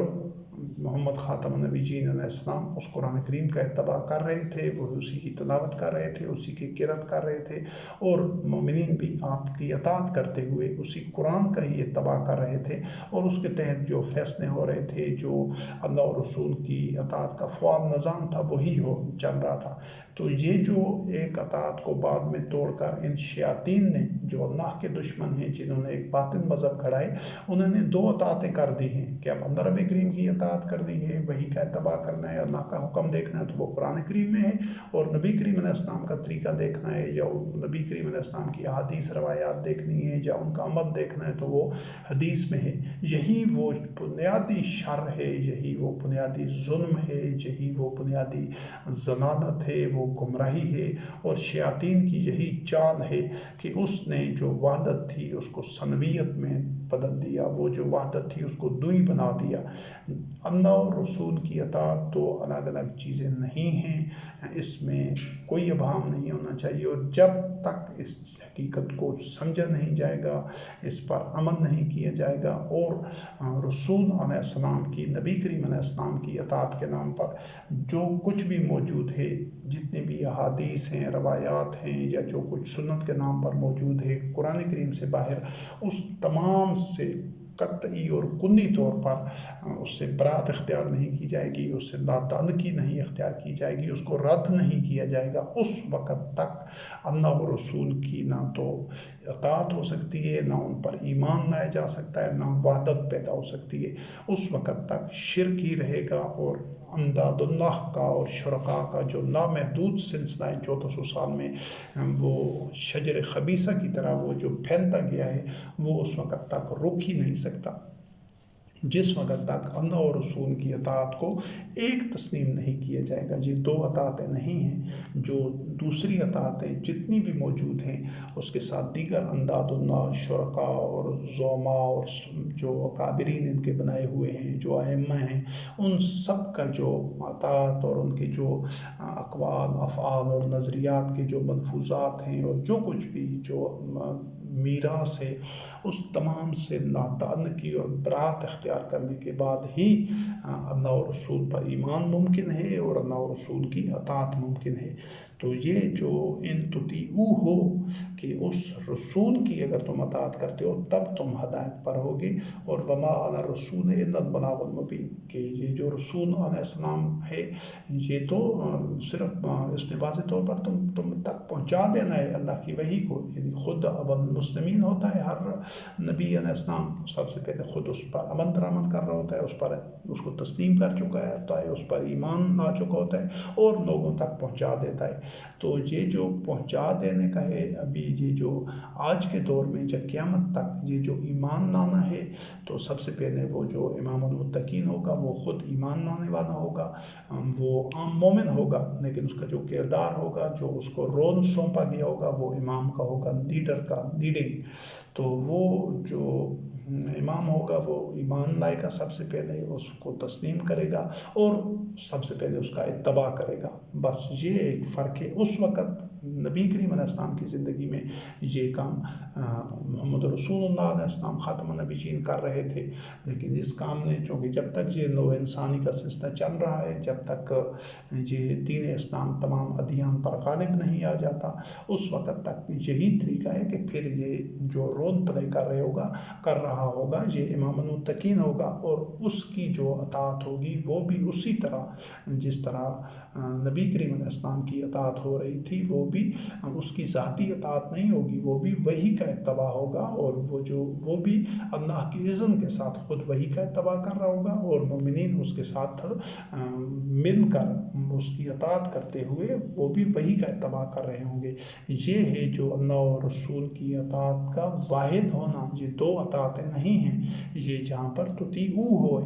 محمد خاتم النبیین علیہ السلام اس قرآن کریم کا اتباع کر رہے تھے، وہ اسی کی تلاوت کر رہے تھے، اسی کی قرأت کر رہے تھے، اور مومنین بھی آپ کی اطاعت کرتے ہوئے اسی قرآن کا ہی اتباع کر رہے تھے، اور اس کے تحت جو فیصلے ہو رہے تھے، جو اللہ اور رسول کی اطاعت کا فعال نظام تھا وہی چل رہا تھا۔ تو یہ جو ایک اطاعت کو بعد میں توڑ کر ان شیاطین نے، جو اللہ کے دشمن ہیں، جنہوں نے ایک باطل مذہب کھڑائے، انہوں نے دو اطاعتیں کر دی ہیں، کہ اب اللہ رب کریم کی اطاعت کر دی ہے، وحی کا اتباع کرنا ہے، اللہ کا حکم دیکھنا ہے تو وہ قرآن کریم میں ہے، اور نبی کریم علیہ السلام کا طریقہ دیکھنا ہے، یا نبی کریم علیہ السلام کی احادیث روایات دیکھنی ہے، یا ان کا عمل دیکھنا ہے تو وہ حدیث میں ہے۔ یہی وہ بنیادی شر ہے، یہی وہ بنیادی ظلم ہے، یہی وہ بنیادی ضلالت ہے، وہ گمراہی ہے، اور شیاطین کی یہی چال ہے کہ اس نے جو وحدت تھی اس کو ثنویت میں بدل دیا، وہ جو وحدت تھی اس کو دوئی بنا دیا۔ اللہ اور رسول کی اطاعت تو الگ الگ چیزیں نہیں ہیں، اس میں کوئی ابہام نہیں ہونا چاہیے، اور جب تک اس حقیقت کو سمجھا نہیں جائے گا، اس پر عمل نہیں کیا جائے گا، اور رسول علیہ السلام کی، نبی کریم علیہ السلام کی اطاعت کے نام پر جو کچھ بھی موجود ہے، جتنے بھی احادیث ہیں، روایات ہیں، یا جو کچھ سنت کے نام پر موجود ہے قرآن کریم سے باہر، اس تمام سے قطعی اور کلی طور پر اس سے برات اختیار نہیں کی جائے گی، اس سے لا تعلقی نہیں اختیار کی جائے گی، اس کو رد نہیں کیا جائے گا۔ اس وقت تک اللہ و رسول کی نہ تو اطاعت ہو سکتی ہے، نہ ان پر ایمان لایا جا سکتا ہے، نہ وحدت پیدا ہو سکتی ہے۔ اس وقت تک شرک ہی رہے گا، اور انداد اللہ کا اور شرکاء کا جو لامحدود سلسلہ ہے 1400 سال میں، وہ شجر خبیثہ کی طرح وہ جو پھیلتا گیا ہے، وہ اس وقت تک رک ہی نہیں سکتا جس وقت تک اللہ اور رسول کی اطاعت کو ایک تسلیم نہیں کیا جائے گا۔ یہ دو اطاعتیں نہیں ہیں، جو دوسری اطاعتیں جتنی بھی موجود ہیں اس کے ساتھ دیگر انداد اللہ، شرکاء اور زعماء اور جو اکابرین ان کے بنائے ہوئے ہیں، جو ائمہ ہیں، ان سب کا جو اطاعت اور ان کے جو اقوال، افعال اور نظریات کے جو ملفوظات ہیں، اور جو کچھ بھی جو میراث ہے اس تمام سے ناتعنقی اور برات اختیار کرنے کے بعد ہی اللہ و رسول پر ایمان ممکن ہے اور اللہ و رسول کی اطاعت ممکن ہے۔ تو یہ جو ان تطیعو ہو کہ اس رسول کی اگر تم اطاعت کرتے ہو تب تم ہدایت پر ہوگے، اور وما علی الرسول الا البلاغ المبین کہ یہ جو رسول علیہ السلام ہے یہ تو صرف اس نے واضح طور پر تم تک پہنچا دینا ہے اللہ کی وحی کو، یعنی خود اول المسلمین ہوتا ہے ہر نبی علیہ السلام، سب سے پہلے خود اس پر عمل درآمد کر رہا ہوتا ہے، اس کو تسلیم کر چکا ہے، تو اس پر ایمان لا چکا ہوتا ہے اور لوگوں تک پہنچا دیتا ہے۔ تو یہ جو پہنچا دینے کا ہے، ابھی یہ جو آج کے دور میں جب قیامت تک یہ جو ایمان لانا ہے تو سب سے پہلے وہ جو امام المتقین ہوگا وہ خود ایمان لانے والا ہوگا، وہ عام مومن ہوگا، لیکن اس کا جو کردار ہوگا، جو اس کو رول سونپا گیا ہوگا وہ امام کا ہوگا، لیڈر کا، لیڈنگ۔ تو وہ جو امام ہوگا وہ ایمان لائے گا، سب سے پہلے اس کو تسلیم کرے گا اور سب سے پہلے اس کا اتباع کرے گا۔ بس یہ ایک فرق ہے۔ اس وقت نبی کریم علیہ السلام کی زندگی میں یہ کام محمد رسول اللہ علیہ السلام خاتم النبیین کر رہے تھے، لیکن اس کام نے چونکہ جب تک یہ نوع انسانی کا سلسلہ چل رہا ہے، جب تک یہ دین اسلام تمام ادیان پر غالب نہیں آ جاتا، اس وقت تک یہی طریقہ ہے کہ پھر یہ جو رول پلے کر رہا ہوگا یہ امام المتقین ہوگا، اور اس کی جو اطاعت ہوگی وہ بھی اسی طرح جس طرح نبی کریم علیہ السلام کی اطاعت ہو رہی تھی، وہ بھی اس کی ذاتی اطاعت نہیں ہوگی، وہ بھی وحی کا اتباع ہوگا، اور وہ بھی اللہ کی اذن کے ساتھ خود وحی کا اتباع کر رہا ہوگا، اور مومنین اس کے ساتھ مل کر اس کی اطاعت کرتے ہوئے وہ بھی وحی کا اتباع کر رہے ہوں گے۔ یہ ہے جو اللہ اور رسول کی اطاعت کا واحد ہونا۔ یہ دو اطاعتیں نہیں ہیں، یہ جہاں پر تطیعو ہو،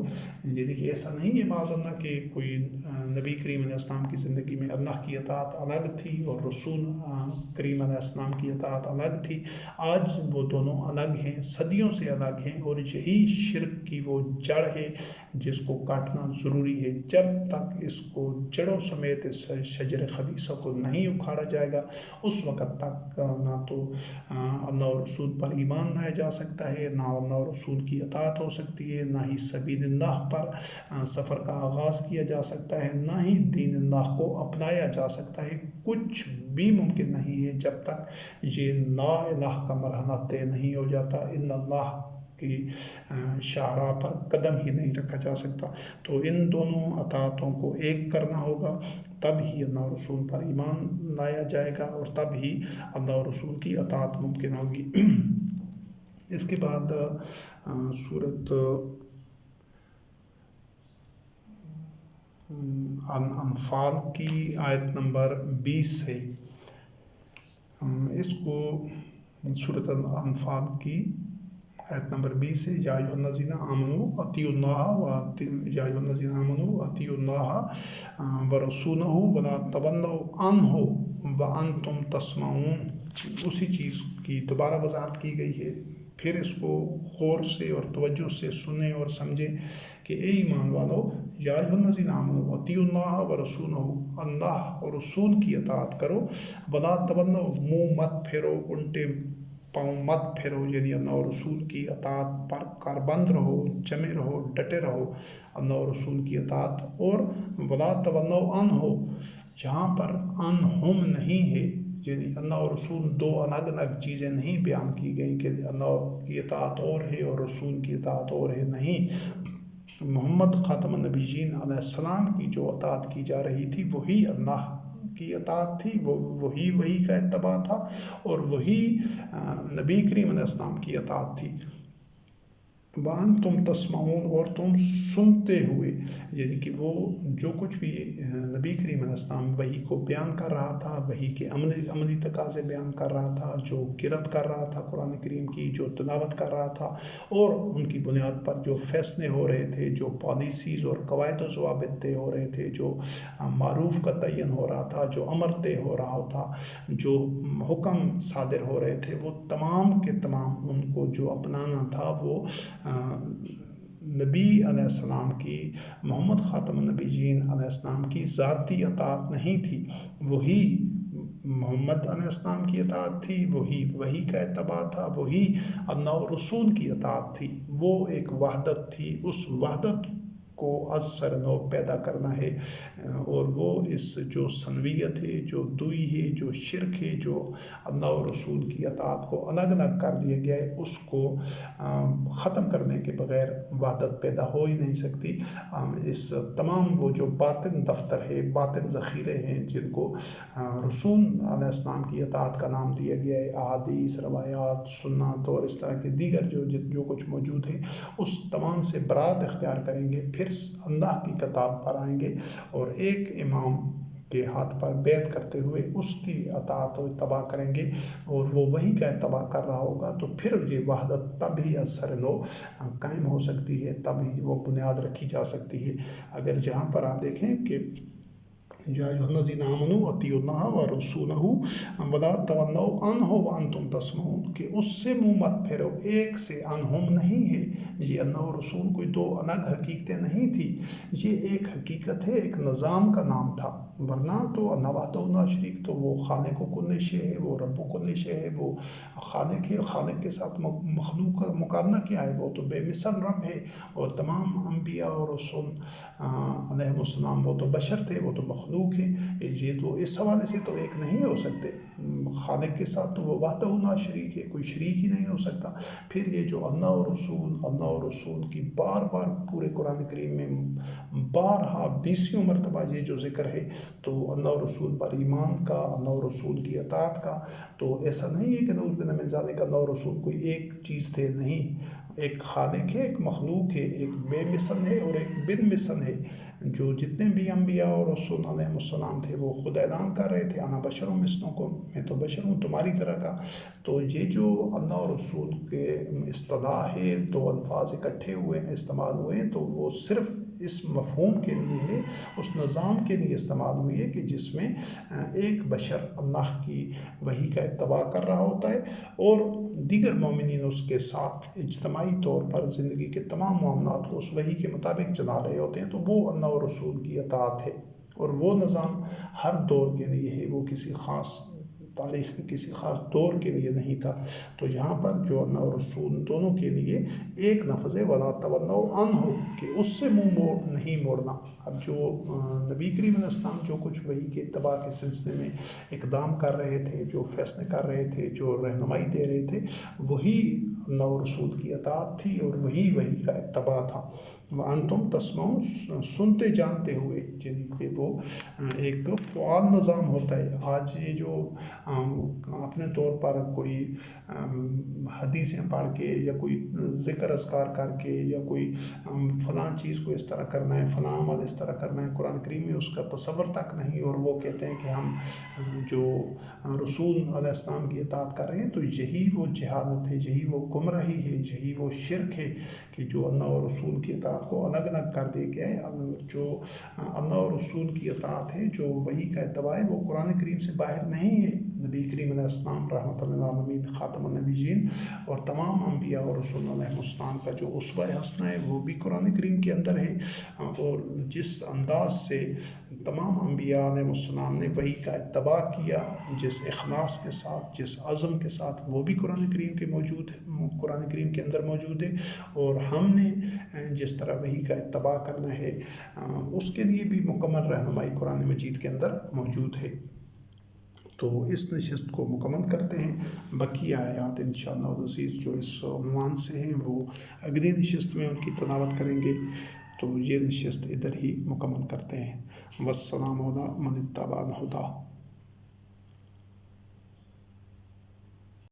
یعنی کہ ایسا نہیں ہے معاذ اللہ کہ کوئی نبی کریم علیہ السلام کی زندگی میں اللہ کی اطاعت الگ تھی اور رسول کریم علیہ السلام کی اطاعت الگ تھی۔ آج وہ دونوں الگ ہیں، صدیوں سے الگ ہیں، اور یہی شرک کی وہ جڑ ہے جس کو کاٹنا ضروری ہے۔ جب تک اس کو جڑوں سمیت اس شجر خبیثہ کو نہیں اکھاڑا جائے گا اس وقت تک نہ تو اللہ اور رسول پر ایمان لایا جا سکتا ہے، نہ اللہ اور رسول کی اطاعت ہو سکتی ہے، نہ ہی سبیل اللہ پر سفر کا آغاز کیا جا سکتا ہے، نہ ہی دین اللہ کو اپنایا جا سکتا ہے۔ کچھ بھی ممکن نہیں ہے جب تک یہ لا الہ کا مرحلہ طے نہیں ہو جاتا، ان اللہ کی شاہراہ پر قدم ہی نہیں رکھا جا سکتا۔ تو ان دونوں اطاعتوں کو ایک کرنا ہوگا، تب ہی اللہ اور رسول پر ایمان لایا جائے گا، اور تب ہی اللہ اور رسول کی اطاعت ممکن ہوگی۔ اس کے بعد سورۃ انفال کی آیت نمبر 20 ہے، اس کو سورۃ انفال کی آیت نمبر 20 ہے، یا ایھا الذین آمنوا اطیعوا اللہ ورسولہ ولا تولوا عنہ وانتم تسمعون۔ اسی چیز کی دوبارہ وضاحت کی گئی ہے، پھر اس کو غور سے اور توجہ سے سنیں اور سمجھیں کہ اے ایمان والو، یا ایھا الذین آمنوا اطیعوا اللہ ورسولہ، اللہ اور رسول کی اطاعت کرو، ولا تولوا، منہ مت پھیرو، الٹے پاؤں مت پھیرو، یعنی اللہ اور رسول کی اطاعت پر کاربند رہو، جمے رہو، ڈٹے رہو اللہ اور رسول کی اطاعت۔ اور ولا تولوا عنہ، جہاں پر عنہم نہیں ہے، یعنی اللہ اور رسول دو الگ الگ چیزیں نہیں بیان کی گئی کہ اللہ کی اطاعت اور ہے اور رسول کی اطاعت اور ہے، نہیں۔ محمد خاتم النبیین علیہ السلام کی جو اطاعت کی جا رہی تھی وہی اللہ کی اطاعت تھی، وہی کا اتباع تھا، اور وہی نبی کریم علیہ السلام کی اطاعت تھی۔ وَأَنْتُمْ تَسْمَعُونَ، اور تم سنتے ہوئے، یعنی کہ وہ جو کچھ بھی نبی کریم علیہ السلام وحی کو بیان کر رہا تھا، وحی کے عملی تقاضے بیان کر رہا تھا، جو قرأت کر رہا تھا قرآن کریم کی، جو تلاوت کر رہا تھا، اور ان کی بنیاد پر جو فیصلے ہو رہے تھے، جو پالیسیز اور قواعد و ضوابط طے ہو رہے تھے، جو معروف کا تعین ہو رہا تھا، جو امر طے ہو رہا تھا، جو حکم صادر ہو رہے تھے، وہ تمام کے تمام ان کو جو اپنانا تھا وہ نبی علیہ السلام کی، محمد خاتم النبیین علیہ السلام کی ذاتی اطاعت نہیں تھی، وہی محمد علیہ السلام کی اطاعت تھی، وہی کا اتباع تھا، وہی اللہ و رسول کی اطاعت تھی، وہ ایک وحدت تھی، اس وحدت کو از سر نو پیدا کرنا ہے، اور وہ اس جو ثنویت ہے، جو دوئی ہے، جو شرک ہے، جو اللہ و رسول کی اطاعت کو الگ الگ کر دیا گیا ہے، اس کو ختم کرنے کے بغیر وحدت پیدا ہو ہی نہیں سکتی۔ اس تمام وہ جو باطن دفتر ہے، باطن ذخیرے ہیں، جن کو رسول علیہ السلام کی اطاعت کا نام دیا گیا ہے، احادیث، روایات، سنت اور اس طرح کے دیگر جو کچھ موجود ہے، اس تمام سے برات اختیار کریں گے، پھر اللہ کی کتاب پر آئیں گے اور ایک امام کے ہاتھ پر بیعت کرتے ہوئے اس کی اطاعت و اتباع کریں گے، اور وہ وہی کا اتباع کر رہا ہوگا، تو پھر یہ وحدت تب ہی از سر نو قائم ہو سکتی ہے، تب ہی وہ بنیاد رکھی جا سکتی ہے۔ اگر جہاں پر آپ دیکھیں کہ یا ایھا الذین آمنوا اطیعوا اللہ ورسولہ ولا تولوا عنہ وانتم تسمعون، کہ اس سے منہ مت پھیرو، ایک سے عنہم نہیں ہے، یہ اللہ و رسول کوئی دو الگ حقیقتیں نہیں تھی، یہ ایک حقیقت ہے، ایک نظام کا نام تھا، ورنہ تو اللہ وحدہ لا شریک، تو وہ خالق و کل شیء ہے، وہ رب و کل شیء ہے، وہ خالق ہے، خالق کے ساتھ مخلوق کا مقابلہ کیا ہے، وہ تو بے مثل رب ہے، اور تمام انبیاء اور رسول علیہ السلام وہ تو بشر تھے، وہ تو مخلوق ہے، یہ تو اس حوالے سے تو ایک نہیں ہو سکتے، خالق کے ساتھ تو وہ وحدہ لا شریک ہے، کوئی شریک ہی نہیں ہو سکتا۔ پھر یہ جو اللہ و رسول کی بار بار پورے قرآن کریم میں بارہا 20 مرتبہ یہ جو ذکر ہے، تو اللہ و رسول پر ایمان کا، اللہ و رسول کی اطاعت کا، تو ایسا نہیں ہے کہ نعوذ باللہ من ذالک اللہ و رسول کوئی ایک چیز تھے، نہیں، ایک خالق ہے، ایک مخلوق ہے، ایک بے مثل ہے اور ایک بن مثل ہے۔ جو جتنے بھی انبیاء اور رسول علیہ السلام تھے، وہ خود اعلان کر رہے تھے، انا بشر مثلکم، میں تو بشر ہوں تمہاری طرح کا۔ تو یہ جو اللہ اور رسول کے اصطلاح ہے، دو الفاظ اکٹھے ہوئے ہیں، استعمال ہوئے ہیں، تو وہ صرف اس مفہوم کے لیے ہے، اس نظام کے لیے استعمال ہوئی ہے کہ جس میں ایک بشر اللہ کی وحی کا اتباع کر رہا ہوتا ہے، اور دیگر مومنین اس کے ساتھ اجتماعی طور پر زندگی کے تمام معاملات کو اس وحی کے مطابق چلا رہے ہوتے ہیں، تو وہ اللہ و رسول کی اطاعت ہے، اور وہ نظام ہر دور کے لیے ہے، وہ کسی خاص تاریخ کے کسی خاص دور کے لیے نہیں تھا۔ تو یہاں پر جو اللہ و رسول دونوں کے لیے ایک لفظ ہے، ولا تولوا عنہ، کہ اس سے منہ نہیں موڑنا۔ اب جو نبی کریم علیہ السلام جو کچھ وحی کے اتباع کے سلسلے میں اقدام کر رہے تھے، جو فیصلے کر رہے تھے، جو رہنمائی دے رہے تھے، وہی اللہ و رسول کی اطاعت تھی، اور وہی کا اتباع تھا۔ وانتم تسمعون، سنتے جانتے ہوئے، یعنی کہ وہ ایک فعال نظام ہوتا ہے۔ آج یہ جو اپنے طور پر کوئی حدیثیں پڑھ کے، یا کوئی ذکر اذکار کر کے، یا کوئی فلاں چیز کو اس طرح کرنا ہے، فلاں عمل اس طرح کرنا ہے، قرآن کریم میں اس کا تصور تک نہیں، اور وہ کہتے ہیں کہ ہم جو رسول علیہ السلام کی اطاعت کر رہے ہیں، تو یہی وہ جہالت ہے، یہی وہ گمراہی ہے، یہی وہ شرک ہے، کہ جو اللہ و رسول کی اطاعت کو الگ الگ کر دیا گیا ہے۔ جو اللہ و رسول کی اطاعت ہے، جو وحی کا اتباع ہے، وہ قرآن کریم سے باہر نہیں ہے۔ نبی کریم علیہ السلام رحمۃ للعالمین، خاتم النبیین، اور تمام انبیاء اور رسول علیہ السلام کا جو اسوہ حسنہ ہے، وہ بھی قرآن کریم کے اندر ہے، اور جس انداز سے تمام انبیاء علیہ السلام نے وحی کا اتباع کیا، جس اخلاص کے ساتھ، جس عزم کے ساتھ، وہ بھی قرآن کریم کے قرآن کریم کے اندر موجود ہے، اور ہم نے جس طرح وحی کا اتباع کرنا ہے، اس کے لیے بھی مکمل رہنمائی قرآن مجید کے اندر موجود ہے۔ تو اس نشست کو مکمل کرتے ہیں، بقیہ آیات انشاءاللہ العزیز جو اس عنوان سے ہیں، وہ اگلی نشست میں ان کی تلاوت کریں گے۔ تو یہ نشست ادھر ہی مکمل کرتے ہیں۔ والسلام علی من اتبع الہدی۔